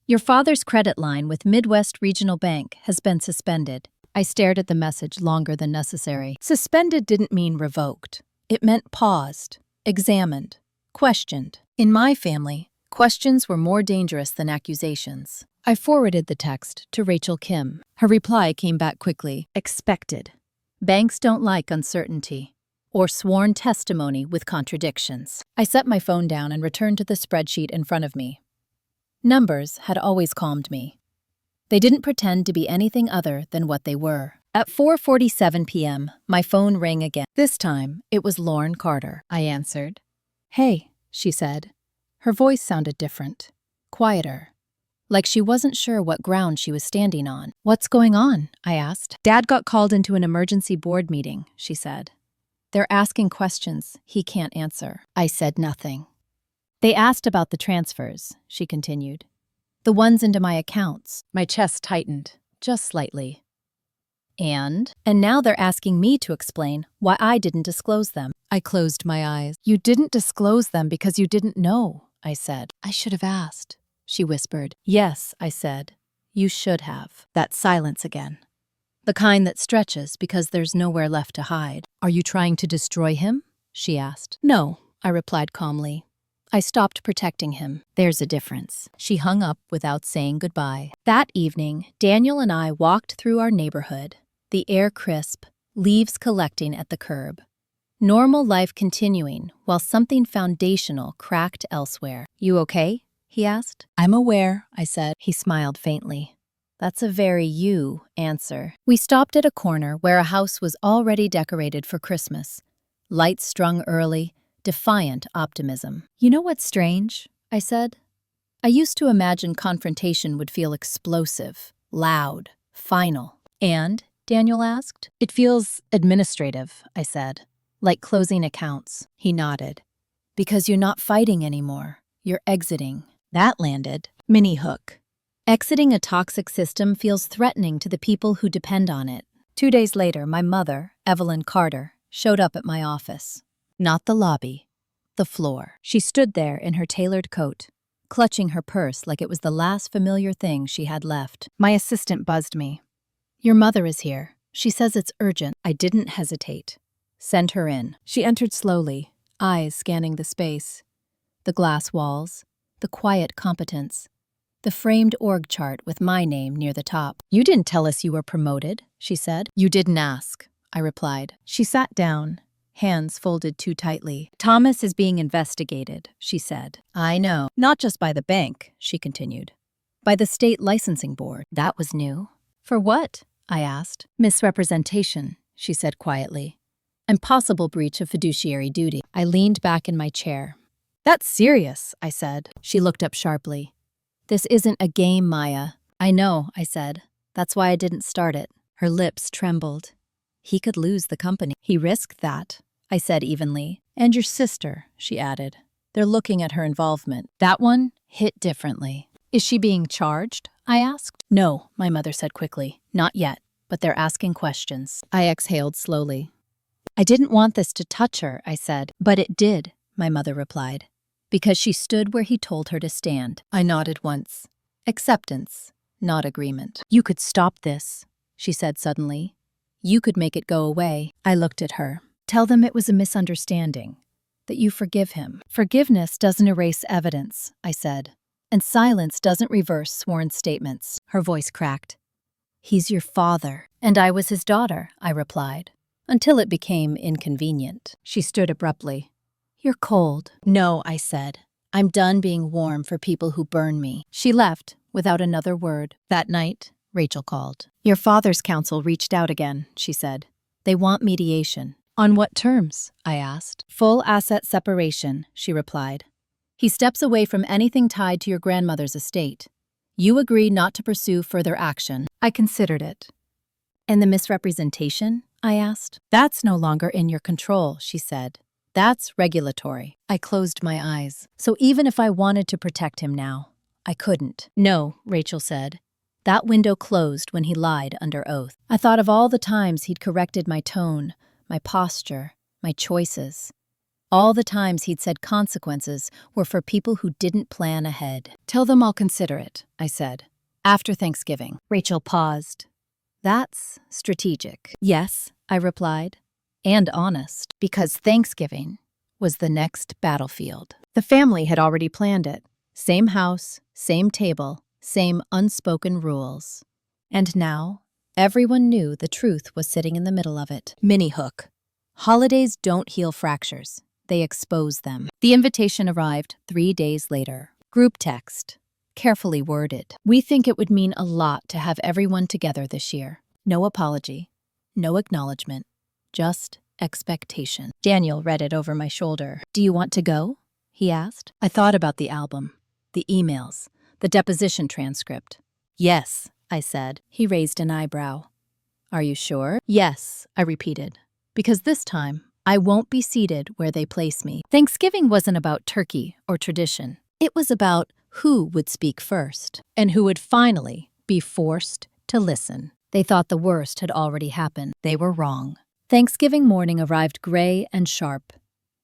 S1: Your father's credit line with Midwest Regional Bank has been suspended. I stared at the message longer than necessary. Suspended didn't mean revoked. It meant paused, examined, questioned. In my family, questions were more dangerous than accusations. I forwarded the text to Rachel Kim. Her reply came back quickly. Expected. Banks don't like uncertainty or sworn testimony with contradictions. I set my phone down and returned to the spreadsheet in front of me. Numbers had always calmed me. They didn't pretend to be anything other than what they were. At 4:47 p.m., my phone rang again. This time, it was Lauren Carter. I answered. Hey, she said. Her voice sounded different, quieter, like she wasn't sure what ground she was standing on. What's going on? I asked. Dad got called into an emergency board meeting, she said. They're asking questions he can't answer. I said nothing. They asked about the transfers, she continued. The ones into my accounts. My chest tightened, just slightly. And now they're asking me to explain why I didn't disclose them. I closed my eyes. You didn't disclose them because you didn't know, I said. I should have asked, she whispered. Yes, I said. You should have. That silence again. The kind that stretches because there's nowhere left to hide. Are you trying to destroy him? She asked. No, I replied calmly. I stopped protecting him. There's a difference. She hung up without saying goodbye. That evening, Daniel and I walked through our neighborhood, the air crisp, leaves collecting at the curb. Normal life continuing while something foundational cracked elsewhere. You okay? He asked. I'm aware, I said. He smiled faintly. That's a very you answer. We stopped at a corner where a house was already decorated for Christmas. Lights strung early, defiant optimism. You know what's strange? I said. I used to imagine confrontation would feel explosive, loud, final. And? Daniel asked. It feels administrative, I said, like closing accounts. He nodded. Because you're not fighting anymore. You're exiting. That landed. Mini hook. Exiting a toxic system feels threatening to the people who depend on it. 2 days later, my mother, Evelyn Carter, showed up at my office. Not the lobby, the floor. She stood there in her tailored coat, clutching her purse like it was the last familiar thing she had left. My assistant buzzed me. Your mother is here. She says it's urgent. I didn't hesitate. Send her in. She entered slowly, eyes scanning the space. The glass walls, the quiet competence, the framed org chart with my name near the top. You didn't tell us you were promoted, she said. You didn't ask, I replied. She sat down, hands folded too tightly. Thomas is being investigated, she said. I know. Not just by the bank, she continued. By the state licensing board. That was new. For what? I asked. Misrepresentation, she said quietly. and possible breach of fiduciary duty. I leaned back in my chair. "That's serious," I said. She looked up sharply. "This isn't a game, Maya." "I know," I said. "That's why I didn't start it." Her lips trembled. "He could lose the company." "He risked that," I said evenly. "And your sister," she added. "They're looking at her involvement." That one hit differently. "Is she being charged?" I asked. "No," my mother said quickly. "Not yet, but they're asking questions." I exhaled slowly. "I didn't want this to touch her," I said. "But it did," my mother replied, because she stood where he told her to stand. I nodded once. Acceptance, not agreement. "You could stop this," she said suddenly. "You could make it go away." I looked at her. "Tell them it was a misunderstanding, that you forgive him." "Forgiveness doesn't erase evidence," I said. "And silence doesn't reverse sworn statements." Her voice cracked. "He's your father." "And I was his daughter," I replied, until it became inconvenient. She stood abruptly. "You're cold." "No," I said. "I'm done being warm for people who burn me." She left without another word. That night, Rachel called. "Your father's counsel reached out again," she said. "They want mediation." "On what terms?" I asked. "Full asset separation," she replied. "He steps away from anything tied to your grandmother's estate. You agree not to pursue further action." I considered it. "And the misrepresentation?" I asked. "That's no longer in your control," she said. "That's regulatory." I closed my eyes. So even if I wanted to protect him now, I couldn't. "No," Rachel said. "That window closed when he lied under oath." I thought of all the times he'd corrected my tone, my posture, my choices. All the times he'd said consequences were for people who didn't plan ahead. "Tell them I'll consider it," I said. "After Thanksgiving." Rachel paused. "That's strategic." "Yes," I replied. "And honest, because Thanksgiving was the next battlefield." The family had already planned it. Same house, same table, same unspoken rules. And now, everyone knew the truth was sitting in the middle of it. Mini hook. Holidays don't heal fractures. They expose them. The invitation arrived 3 days later. Group text. Carefully worded. "We think it would mean a lot to have everyone together this year. No apology. No acknowledgement. Just expectation." Daniel read it over my shoulder. "Do you want to go?" he asked. I thought about the album, the emails, the deposition transcript. "Yes," I said. He raised an eyebrow. "Are you sure?" "Yes," I repeated, "because this time I won't be seated where they place me." Thanksgiving wasn't about turkey or tradition. It was about who would speak first and who would finally be forced to listen. They thought the worst had already happened. They were wrong. Thanksgiving morning arrived gray and sharp,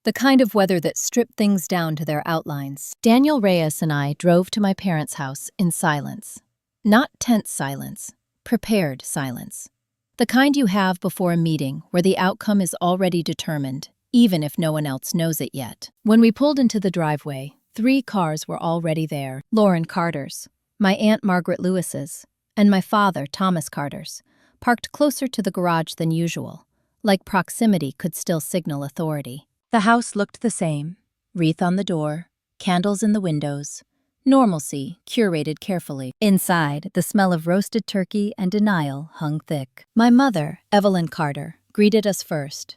S1: the kind of weather that stripped things down to their outlines. Daniel Reyes and I drove to my parents' house in silence. Not tense silence, prepared silence. The kind you have before a meeting where the outcome is already determined, even if no one else knows it yet. When we pulled into the driveway, 3 cars were already there. Lauren Carter's, my Aunt Margaret Lewis's, and my father, Thomas Carter's, parked closer to the garage than usual, like proximity could still signal authority. The house looked the same, wreath on the door, candles in the windows, normalcy curated carefully. Inside, the smell of roasted turkey and denial hung thick. My mother, Evelyn Carter, greeted us first.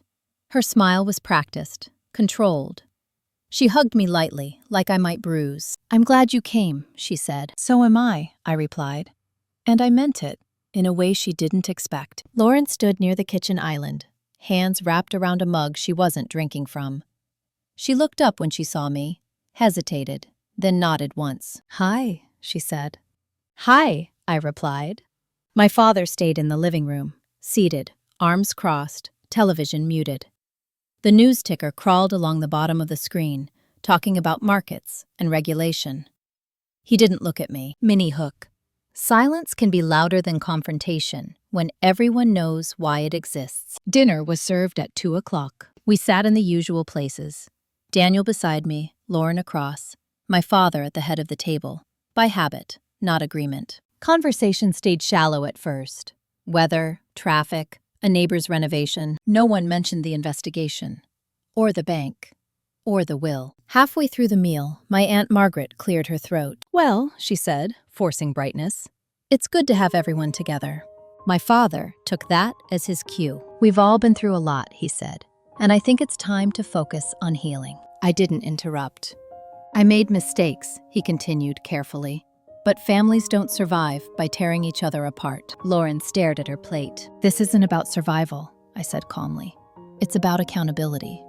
S1: Her smile was practiced, controlled. She hugged me lightly, like I might bruise. "I'm glad you came," she said. "So am I," I replied. And I meant it, in a way she didn't expect. Lauren stood near the kitchen island, hands wrapped around a mug she wasn't drinking from. She looked up when she saw me, hesitated, then nodded once. "Hi," she said. "Hi," I replied. My father stayed in the living room, seated, arms crossed, television muted. The news ticker crawled along the bottom of the screen, talking about markets and regulation. He didn't look at me. Mini hook. Silence can be louder than confrontation when everyone knows why it exists. Dinner was served at 2 o'clock. We sat in the usual places. Daniel beside me, Lauren across, my father at the head of the table. By habit, not agreement. Conversation stayed shallow at first. Weather, traffic, a neighbor's renovation. No one mentioned the investigation, or the bank, or the will. Halfway through the meal, my Aunt Margaret cleared her throat. "Well," she said, forcing brightness, "it's good to have everyone together." My father took that as his cue. "We've all been through a lot," he said. and I think it's time to focus on healing." I didn't interrupt. "I made mistakes," he continued carefully. "But families don't survive by tearing each other apart." Lauren stared at her plate. "This isn't about survival," I said calmly. "It's about accountability."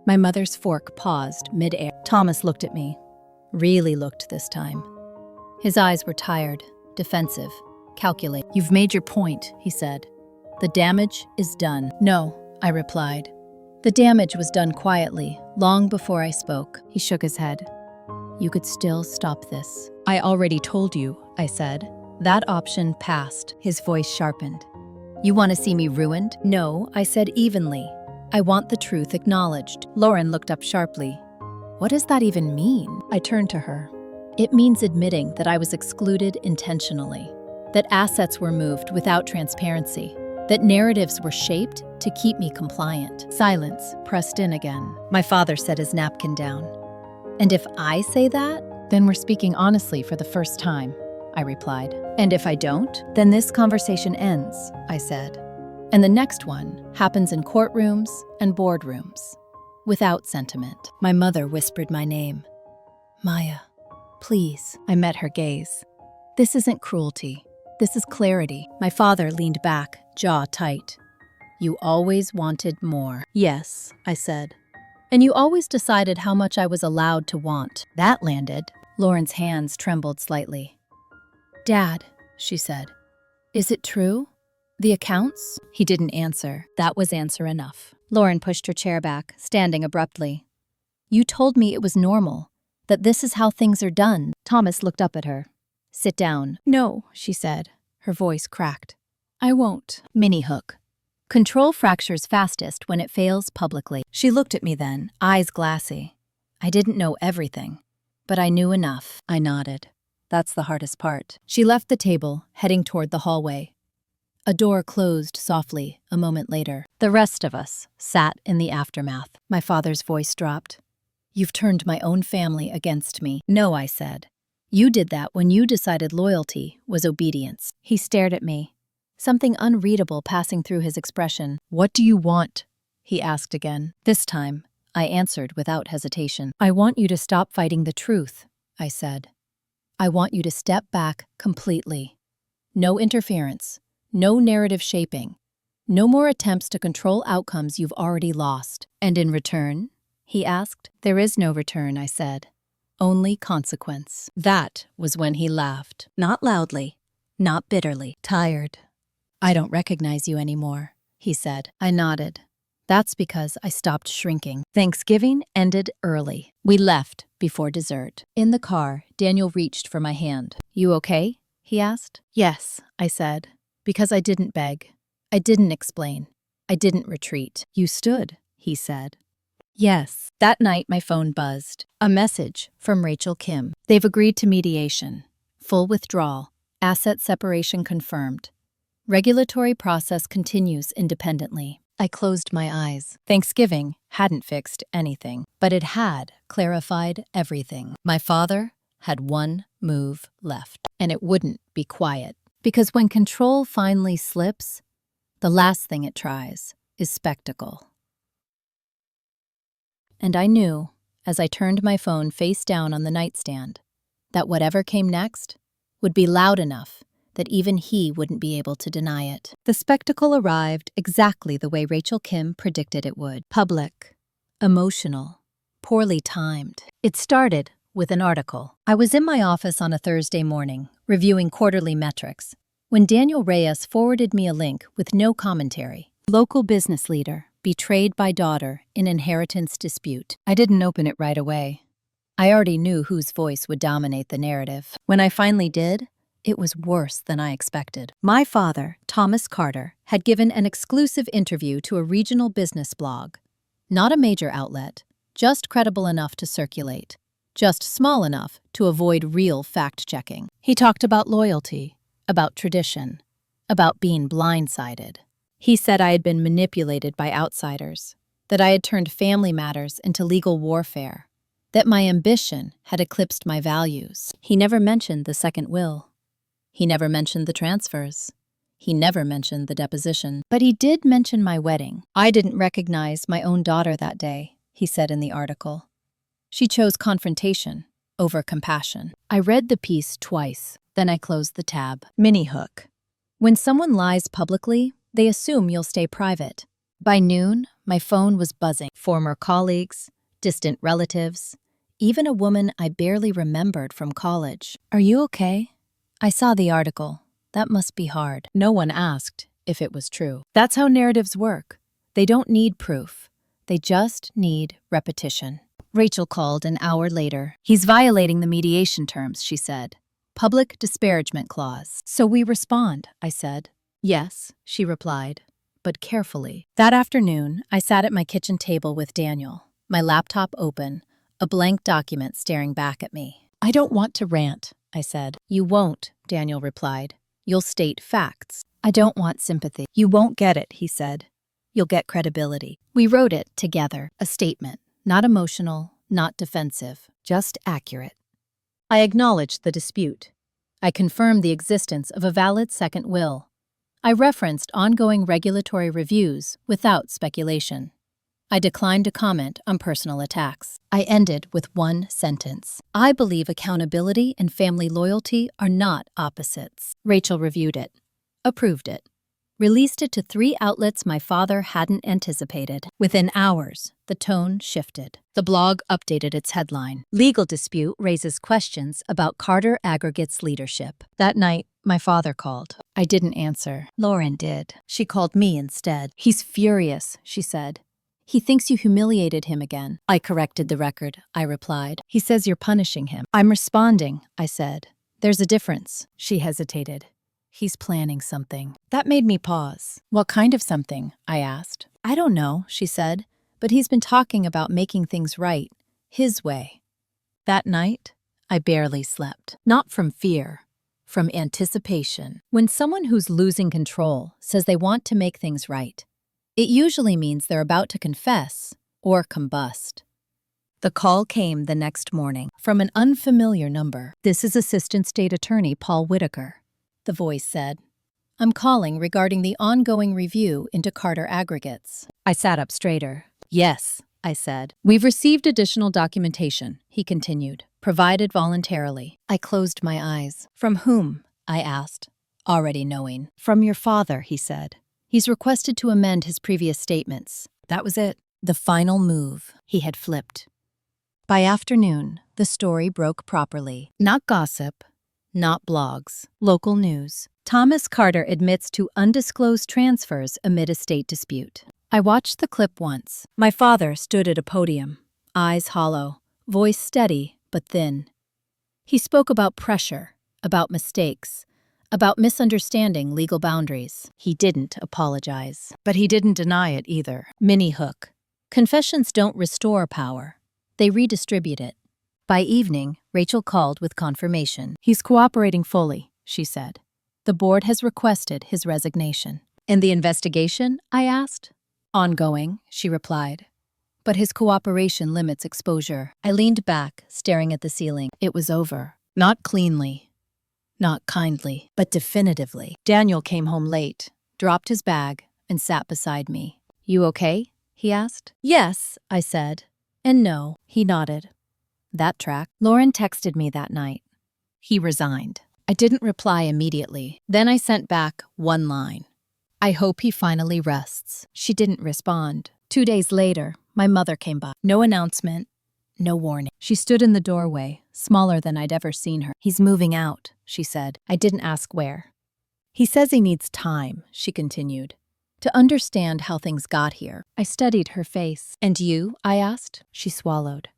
S1: My mother's fork paused mid-air. Thomas looked at me. Really looked this time. His eyes were tired, defensive, calculating. "You've made your point," he said. "The damage is done." "No," I replied. "The damage was done quietly, long before I spoke." He shook his head. "You could still stop this." "I already told you," I said. "That option passed." His voice sharpened. "You want to see me ruined?" "No," I said evenly. "I want the truth acknowledged." Lauren looked up sharply. "What does that even mean?" I turned to her. "It means admitting that I was excluded intentionally, that assets were moved without transparency, that narratives were shaped to keep me compliant." Silence pressed in again. My father set his napkin down. "And if I say that, then we're speaking honestly for the first time," I replied. "And if I don't, then this conversation ends," I said. "And the next one happens in courtrooms and boardrooms, without sentiment." My mother whispered my name. "Maya, please." I met her gaze. "This isn't cruelty. This is clarity." My father leaned back, jaw tight. "You always wanted more." "Yes," I said. "And you always decided how much I was allowed to want." That landed. Lauren's hands trembled slightly. "Dad," she said, "is it true? The accounts?" He didn't answer. That was answer enough. Lauren pushed her chair back, standing abruptly. "You told me it was normal, that this is how things are done." Thomas looked up at her. "Sit down." "No," she said. Her voice cracked. "I won't." Mini hook. Control fractures fastest when it fails publicly. She looked at me then, eyes glassy. I didn't know everything, but I knew enough. I nodded. That's the hardest part. She left the table, heading toward the hallway. A door closed softly a moment later. The rest of us sat in the aftermath. My father's voice dropped. "You've turned my own family against me." "No," I said. "You did that when you decided loyalty was obedience." He stared at me, something unreadable passing through his expression. "What do you want?" he asked again. This time, I answered without hesitation. "I want you to stop fighting the truth," I said. "I want you to step back completely. No interference, no narrative shaping, no more attempts to control outcomes you've already lost." "And in return?" he asked. "There is no return," I said. "Only consequence." That was when he laughed. Not loudly, not bitterly. "Tired. I don't recognize you anymore," he said. I nodded. "That's because I stopped shrinking." Thanksgiving ended early. We left before dessert. In the car, Daniel reached for my hand. "You okay?" he asked. "Yes," I said, because I didn't beg. I didn't explain. I didn't retreat. "You stood," he said. "Yes." That night, my phone buzzed. A message from Rachel Kim. "They've agreed to mediation. Full withdrawal. Asset separation confirmed. Regulatory process continues independently." I closed my eyes. Thanksgiving hadn't fixed anything, but it had clarified everything. My father had one move left, and it wouldn't be quiet. Because when control finally slips, the last thing it tries is spectacle. And I knew, as I turned my phone face down on the nightstand, that whatever came next would be loud enough that even he wouldn't be able to deny it. The spectacle arrived exactly the way Rachel Kim predicted it would. Public, emotional, poorly timed. It started with an article. I was in my office on a Thursday morning, reviewing quarterly metrics, when Daniel Reyes forwarded me a link with no commentary. "Local business leader, betrayed by daughter in inheritance dispute." I didn't open it right away. I already knew whose voice would dominate the narrative. When I finally did, it was worse than I expected. My father, Thomas Carter, had given an exclusive interview to a regional business blog. Not a major outlet, just credible enough to circulate, just small enough to avoid real fact-checking. He talked about loyalty, about tradition, about being blindsided. He said I had been manipulated by outsiders, that I had turned family matters into legal warfare, that my ambition had eclipsed my values. He never mentioned the second will. He never mentioned the transfers. He never mentioned the deposition, but he did mention my wedding. I didn't recognize my own daughter that day, he said in the article. She chose confrontation over compassion. I read the piece twice, then I closed the tab. Mini hook. When someone lies publicly, they assume you'll stay private. By noon, my phone was buzzing. Former colleagues, distant relatives, even a woman I barely remembered from college. Are you okay? I saw the article. That must be hard. No one asked if it was true. That's how narratives work. They don't need proof. They just need repetition. Rachel called an hour later. He's violating the mediation terms, she said. Public disparagement clause. So we respond, I said. Yes, she replied, but carefully. That afternoon, I sat at my kitchen table with Daniel, my laptop open, a blank document staring back at me. I don't want to rant, I said. You won't, Daniel replied. You'll state facts. I don't want sympathy. You won't get it, he said. You'll get credibility. We wrote it together, a statement, not emotional, not defensive, just accurate. I acknowledged the dispute. I confirmed the existence of a valid second will. I referenced ongoing regulatory reviews without speculation. I declined to comment on personal attacks. I ended with one sentence. I believe accountability and family loyalty are not opposites. Rachel reviewed it, approved it, released it to 3 outlets my father hadn't anticipated. Within hours, the tone shifted. The blog updated its headline. Legal dispute raises questions about Carter Aggregates leadership. That night, my father called. I didn't answer. Lauren did. She called me instead. He's furious, she said. He thinks you humiliated him again. I corrected the record, I replied. He says you're punishing him. I'm responding, I said. There's a difference. She hesitated. He's planning something. That made me pause. What kind of something? I asked. I don't know, she said, but he's been talking about making things right, his way. That night, I barely slept. Not from fear, from anticipation. When someone who's losing control says they want to make things right, it usually means they're about to confess or combust. The call came the next morning from an unfamiliar number. This is Assistant State Attorney Paul Whitaker, the voice said. I'm calling regarding the ongoing review into Carter Aggregates. I sat up straighter. Yes, I said. We've received additional documentation, he continued, provided voluntarily. I closed my eyes. From whom? I asked, already knowing. From your father, he said. He's requested to amend his previous statements. That was it. The final move. He had flipped. By afternoon, the story broke properly. Not gossip, not blogs. Local news. Thomas Carter admits to undisclosed transfers amid estate dispute. I watched the clip once. My father stood at a podium, eyes hollow, voice steady but thin. He spoke about pressure, about mistakes, about misunderstanding legal boundaries. He didn't apologize, but he didn't deny it either. Mini hook. Confessions don't restore power. They redistribute it. By evening, Rachel called with confirmation. He's cooperating fully, she said. The board has requested his resignation. And the investigation? I asked. Ongoing, she replied. But his cooperation limits exposure. I leaned back, staring at the ceiling. It was over. Not cleanly. Not kindly, but definitively. Daniel came home late, dropped his bag, and sat beside me. You okay? He asked. Yes, I said. And no, he nodded. That track. Lauren texted me that night. He resigned. I didn't reply immediately. Then I sent back one line. I hope he finally rests. She didn't respond. 2 days later, my mother came by. No announcement, no warning. She stood in the doorway, smaller than I'd ever seen her. He's moving out, she said. I didn't ask where. He says he needs time, she continued, to understand how things got here. I studied her face. And you? I asked. She swallowed.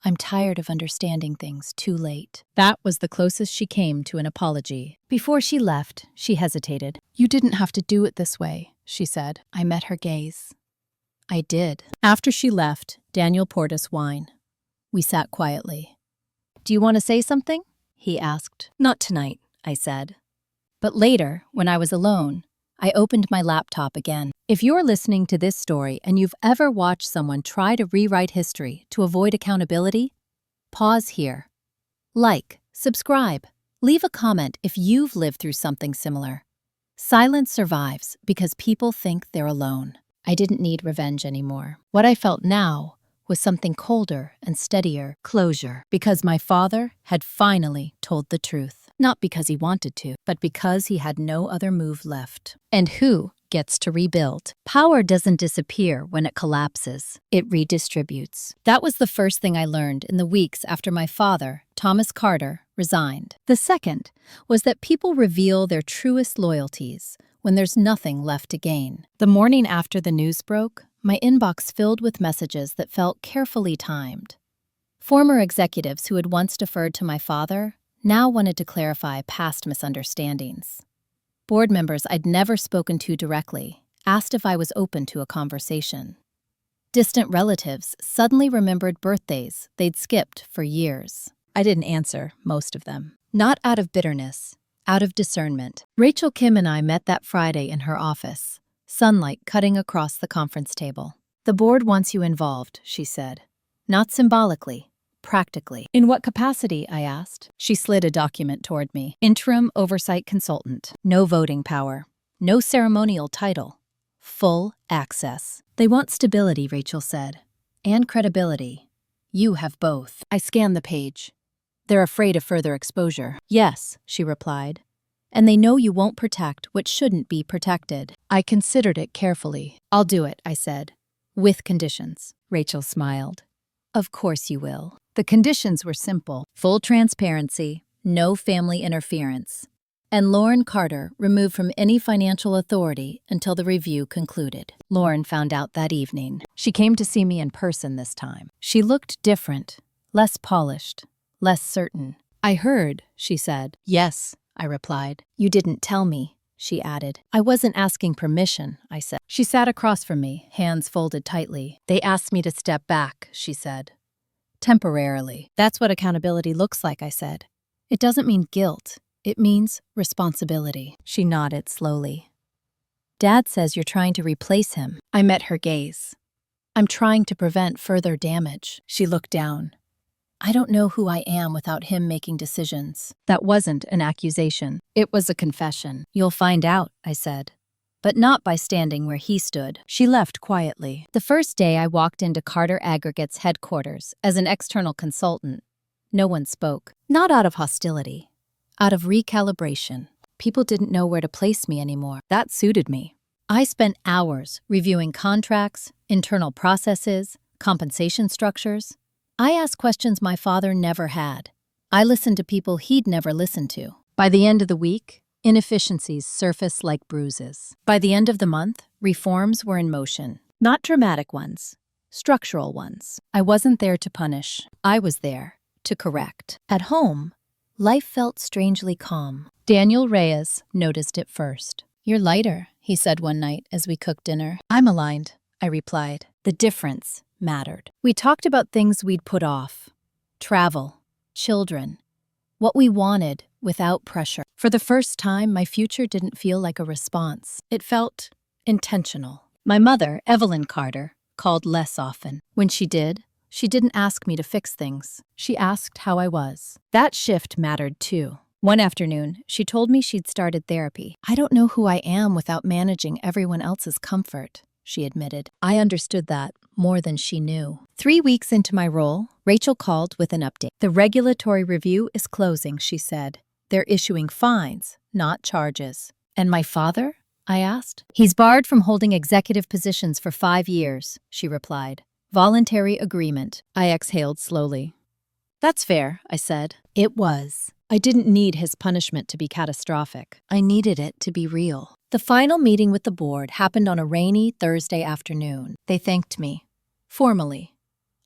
S1: I'm tired of understanding things too late. That was the closest she came to an apology. Before she left, she hesitated. You didn't have to do it this way, she said. I met her gaze. I did. After she left, Daniel poured us wine. We sat quietly. Do you want to say something? He asked. Not tonight, I said. But later, when I was alone, I opened my laptop again. If you're listening to this story and you've ever watched someone try to rewrite history to avoid accountability, pause here. Like, subscribe, leave a comment if you've lived through something similar. Silence survives because people think they're alone. I didn't need revenge anymore. What I felt now was something colder and steadier, closure, because my father had finally told the truth. Not because he wanted to, but because he had no other move left. And who gets to rebuild? Power doesn't disappear when it collapses. It redistributes. That was the first thing I learned in the weeks after my father, Thomas Carter, resigned. The second was that people reveal their truest loyalties when there's nothing left to gain. The morning after the news broke, my inbox filled with messages that felt carefully timed. Former executives who had once deferred to my father now wanted to clarify past misunderstandings. Board members I'd never spoken to directly asked if I was open to a conversation. Distant relatives suddenly remembered birthdays they'd skipped for years. I didn't answer most of them. Not out of bitterness, out of discernment. Rachel Kim and I met that Friday in her office, sunlight cutting across the conference table. "The board wants you involved," she said. "Not symbolically, practically." "In what capacity?" I asked. She slid a document toward me. "Interim oversight consultant. No voting power. No ceremonial title. Full access." "They want stability," Rachel said. "And credibility. You have both." I scanned the page. "They're afraid of further exposure." "Yes," she replied. "And they know you won't protect what shouldn't be protected." I considered it carefully. "I'll do it," I said. "With conditions." Rachel smiled. "Of course you will." The conditions were simple: full transparency, no family interference, and Lauren Carter removed from any financial authority until the review concluded. Lauren found out that evening. She came to see me in person this time. She looked different, less polished, less certain. "I heard," she said. "Yes," I replied. "You didn't tell me," she added. "I wasn't asking permission," I said. She sat across from me, hands folded tightly. "They asked me to step back," she said. "Temporarily." "That's what accountability looks like," I said. "It doesn't mean guilt. It means responsibility." She nodded slowly. "Dad says you're trying to replace him." I met her gaze. "I'm trying to prevent further damage." She looked down. "I don't know who I am without him making decisions." That wasn't an accusation. It was a confession. "You'll find out," I said. "But not by standing where he stood." She left quietly. The first day I walked into Carter Aggregates headquarters as an external consultant, no one spoke. Not out of hostility, out of recalibration. People didn't know where to place me anymore. That suited me. I spent hours reviewing contracts, internal processes, compensation structures. I asked questions my father never had. I listened to people he'd never listened to. By the end of the week, inefficiencies surfaced like bruises. By the end of the month, reforms were in motion. Not dramatic ones, structural ones. I wasn't there to punish. I was there to correct. At home, life felt strangely calm. Daniel Reyes noticed it first. "You're lighter," he said one night as we cooked dinner. "I'm aligned," I replied. The difference mattered. We talked about things we'd put off. Travel, children, what we wanted without pressure. For the first time, my future didn't feel like a response. It felt intentional. My mother, Evelyn Carter, called less often. When she did, she didn't ask me to fix things. She asked how I was. That shift mattered too. One afternoon, she told me she'd started therapy. "I don't know who I am without managing everyone else's comfort," she admitted. I understood that more than she knew. 3 weeks into my role, Rachel called with an update. "The regulatory review is closing," she said. "They're issuing fines, not charges." "And my father?" I asked. "He's barred from holding executive positions for 5 years," she replied. "Voluntary agreement." I exhaled slowly. "That's fair," I said. It was. I didn't need his punishment to be catastrophic. I needed it to be real. The final meeting with the board happened on a rainy Thursday afternoon. They thanked me. Formally.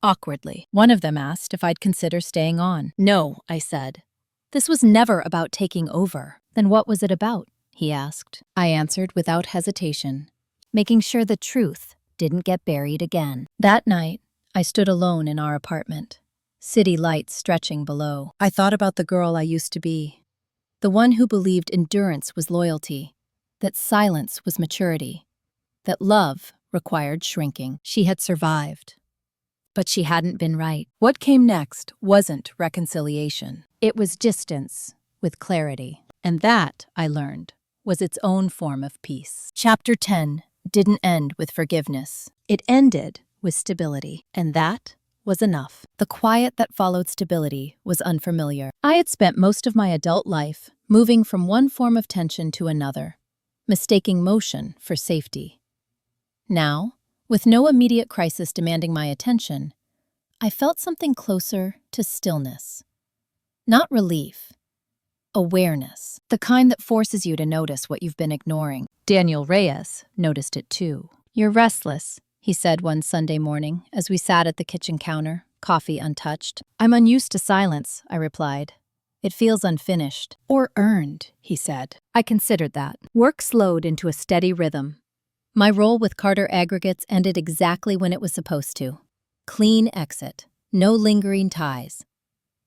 S1: Awkwardly. One of them asked if I'd consider staying on. "No," I said. "This was never about taking over." "Then what was it about?" he asked. I answered without hesitation, making sure the truth didn't get buried again. That night, I stood alone in our apartment, city lights stretching below. I thought about the girl I used to be, the one who believed endurance was loyalty, that silence was maturity, that love required shrinking. She had survived, but she hadn't been right. What came next wasn't reconciliation. It was distance with clarity. And that, I learned, was its own form of peace. Chapter 10 didn't end with forgiveness. It ended with stability, and that was enough. The quiet that followed stability was unfamiliar. I had spent most of my adult life moving from one form of tension to another, mistaking motion for safety. Now, with no immediate crisis demanding my attention, I felt something closer to stillness. Not relief, awareness, the kind that forces you to notice what you've been ignoring. Daniel Reyes noticed it too. "You're restless," he said one Sunday morning as we sat at the kitchen counter, coffee untouched. "I'm unused to silence," I replied. "It feels unfinished." "Or earned," he said. I considered that. Work slowed into a steady rhythm. My role with Carter Aggregates ended exactly when it was supposed to. Clean exit, no lingering ties.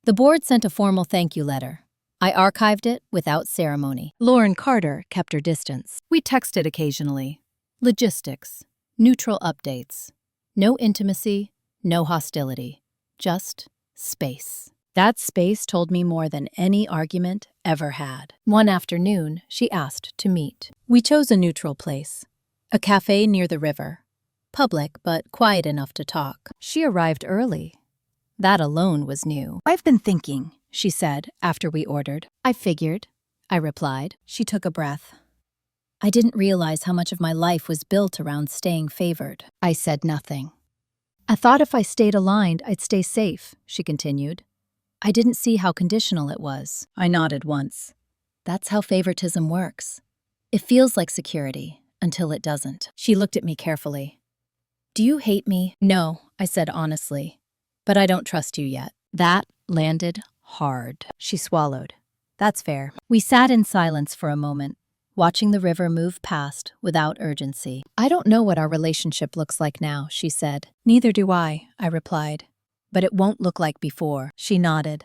S1: The board sent a formal thank you letter. I archived it without ceremony. Lauren Carter kept her distance. We texted occasionally. Logistics, neutral updates. No intimacy, no hostility. Just space. That space told me more than any argument ever had. One afternoon, she asked to meet. We chose a neutral place, a cafe near the river. Public, but quiet enough to talk. She arrived early. That alone was new. "I've been thinking," she said after we ordered. "I figured," I replied. She took a breath. "I didn't realize how much of my life was built around staying favored." I said nothing. "I thought if I stayed aligned, I'd stay safe," she continued. I didn't see how conditional it was. I nodded once. That's how favoritism works. It feels like security until it doesn't. She looked at me carefully. "Do you hate me?" "No," I said honestly. "But I don't trust you yet." That landed hard. She swallowed. "That's fair." We sat in silence for a moment, watching the river move past without urgency. "I don't know what our relationship looks like now," she said. "Neither do I replied. "But it won't look like before." She nodded.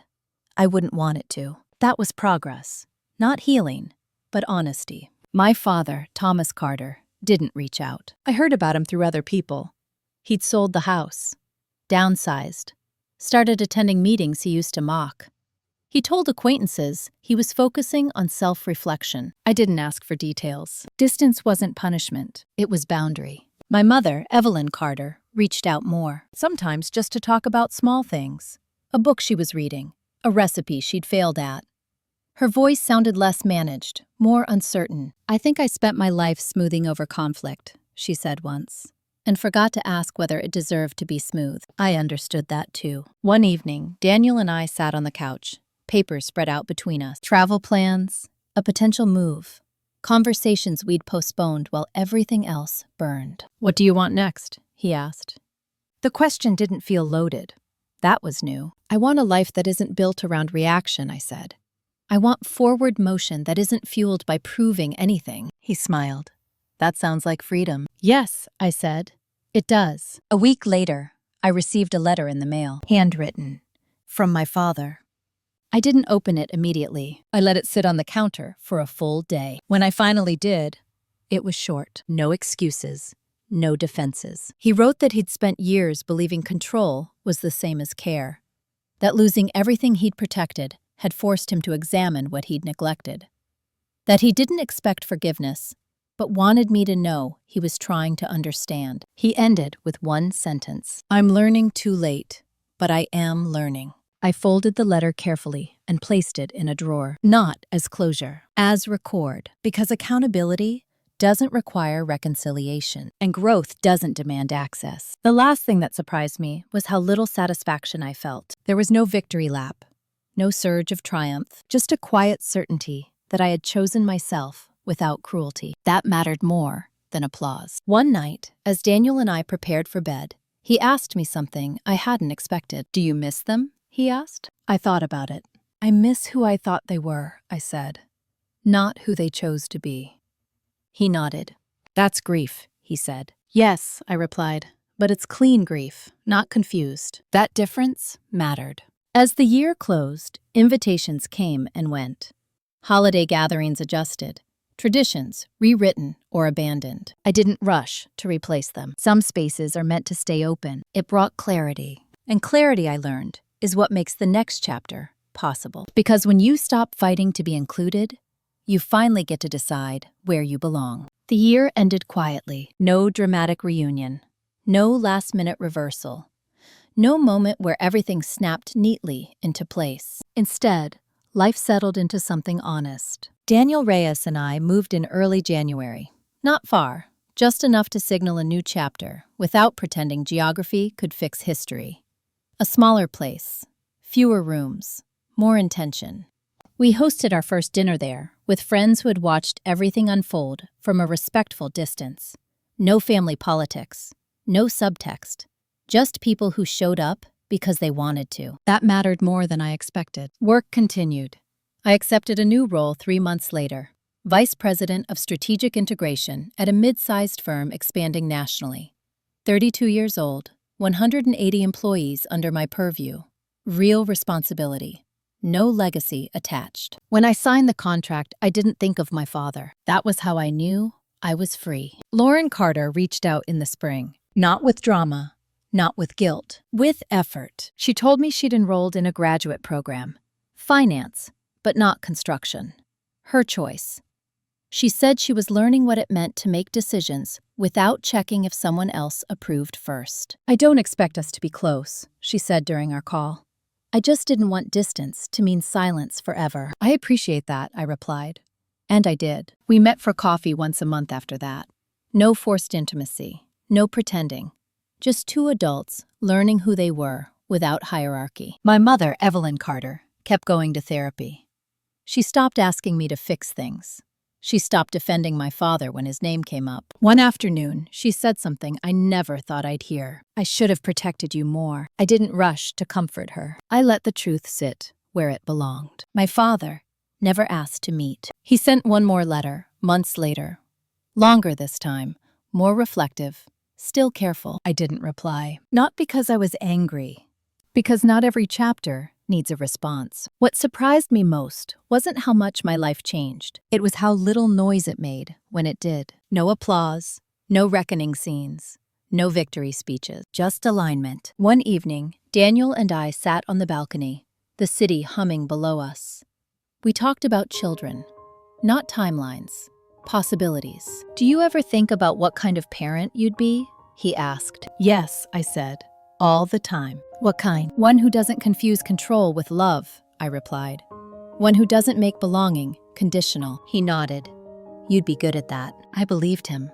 S1: "I wouldn't want it to." That was progress. Not healing, but honesty. My father, Thomas Carter, didn't reach out. I heard about him through other people. He'd sold the house, downsized, started attending meetings he used to mock. He told acquaintances he was focusing on self-reflection. I didn't ask for details. Distance wasn't punishment. It was boundary. My mother, Evelyn Carter, reached out more, sometimes just to talk about small things. A book she was reading, a recipe she'd failed at. Her voice sounded less managed, more uncertain. "I think I spent my life smoothing over conflict," she said once, and forgot to ask whether it deserved to be smooth. I understood that too. One evening, Daniel and I sat on the couch, papers spread out between us. Travel plans, a potential move, conversations we'd postponed while everything else burned. "What do you want next?" he asked. The question didn't feel loaded. That was new. "I want a life that isn't built around reaction," I said. "I want forward motion that isn't fueled by proving anything." He smiled. "That sounds like freedom." "Yes," I said. "It does." A week later, I received a letter in the mail, handwritten, from my father. I didn't open it immediately. I let it sit on the counter for a full day. When I finally did, it was short. No excuses, no defenses. He wrote that he'd spent years believing control was the same as care, that losing everything he'd protected had forced him to examine what he'd neglected, that he didn't expect forgiveness, but wanted me to know he was trying to understand. He ended with one sentence: "I'm learning too late, but I am learning." I folded the letter carefully and placed it in a drawer, not as closure, as record, because accountability doesn't require reconciliation, and growth doesn't demand access. The last thing that surprised me was how little satisfaction I felt. There was no victory lap, no surge of triumph, just a quiet certainty that I had chosen myself without cruelty. That mattered more than applause. One night, as Daniel and I prepared for bed, he asked me something I hadn't expected. "Do you miss them?" he asked. I thought about it. "I miss who I thought they were," I said, "not who they chose to be." He nodded. "That's grief," he said. "Yes," I replied, "but it's clean grief, not confused." That difference mattered. As the year closed, invitations came and went. Holiday gatherings adjusted, traditions rewritten or abandoned. I didn't rush to replace them. Some spaces are meant to stay open. It brought clarity. And clarity, I learned, is what makes the next chapter possible. Because when you stop fighting to be included, You finally get to decide where you belong. The year ended quietly. No dramatic reunion. No last-minute reversal. No moment where everything snapped neatly into place. Instead, life settled into something honest. Daniel Reyes and I moved in early January. Not far, just enough to signal a new chapter, without pretending geography could fix history. A smaller place, fewer rooms, more intention. We hosted our first dinner there, with friends who had watched everything unfold from a respectful distance. No family politics, no subtext, just people who showed up because they wanted to. That mattered more than I expected. Work continued. I accepted a new role 3 months later, Vice President of Strategic Integration at a mid-sized firm expanding nationally. 32 years old, 180 employees under my purview. Real responsibility. No legacy attached. When I signed the contract, I didn't think of my father. That was how I knew I was free. Lauren Carter reached out in the spring. Not with drama, not with guilt, with effort. She told me she'd enrolled in a graduate program. Finance, but not construction. Her choice. She said she was learning what it meant to make decisions without checking if someone else approved first. I don't expect us to be close, she said during our call. I just didn't want distance to mean silence forever. I appreciate that, I replied. And I did. We met for coffee once a month after that. No forced intimacy, no pretending. Just two adults learning who they were without hierarchy. My mother, Evelyn Carter, kept going to therapy. She stopped asking me to fix things. She stopped defending my father when his name came up. One afternoon, she said something I never thought I'd hear. I should have protected you more. I didn't rush to comfort her. I let the truth sit where it belonged. My father never asked to meet. He sent one more letter, months later. Longer this time, more reflective, still careful. I didn't reply. Not because I was angry, because not every chapter needs a response. What surprised me most wasn't how much my life changed. It was how little noise it made when it did. No applause, no reckoning scenes, no victory speeches, just alignment. One evening, Daniel and I sat on the balcony, the city humming below us. We talked about children, not timelines, possibilities. Do you ever think about what kind of parent you'd be? He asked. Yes, I said. All the time. What kind? One who doesn't confuse control with love, I replied. One who doesn't make belonging conditional. He nodded. You'd be good at that. I believed him.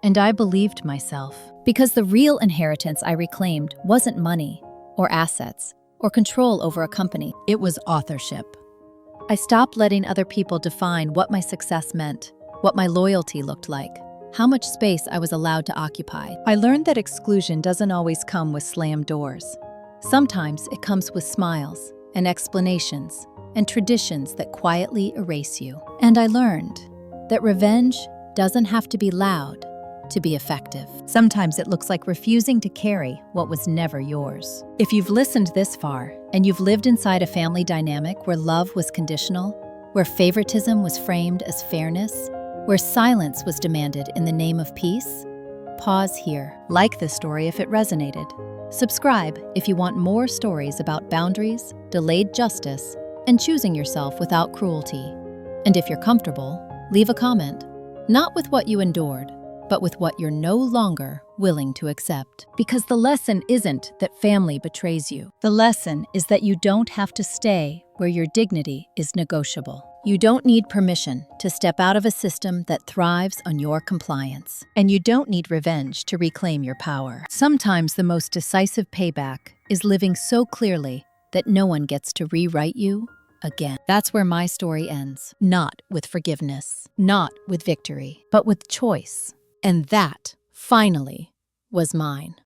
S1: And I believed myself. Because the real inheritance I reclaimed wasn't money, or assets, or control over a company. It was authorship. I stopped letting other people define what my success meant, what my loyalty looked like, how much space I was allowed to occupy. I learned that exclusion doesn't always come with slammed doors. Sometimes it comes with smiles and explanations and traditions that quietly erase you. And I learned that revenge doesn't have to be loud to be effective. Sometimes it looks like refusing to carry what was never yours. If you've listened this far and you've lived inside a family dynamic where love was conditional, where favoritism was framed as fairness, where silence was demanded in the name of peace, pause here. Like this story if it resonated. Subscribe if you want more stories about boundaries, delayed justice, and choosing yourself without cruelty. And if you're comfortable, leave a comment, not with what you endured, but with what you're no longer willing to accept. Because the lesson isn't that family betrays you. The lesson is that you don't have to stay where your dignity is negotiable. You don't need permission to step out of a system that thrives on your compliance. And you don't need revenge to reclaim your power. Sometimes the most decisive payback is living so clearly that no one gets to rewrite you again. That's where my story ends. Not with forgiveness, not with victory, but with choice. And that, finally, was mine.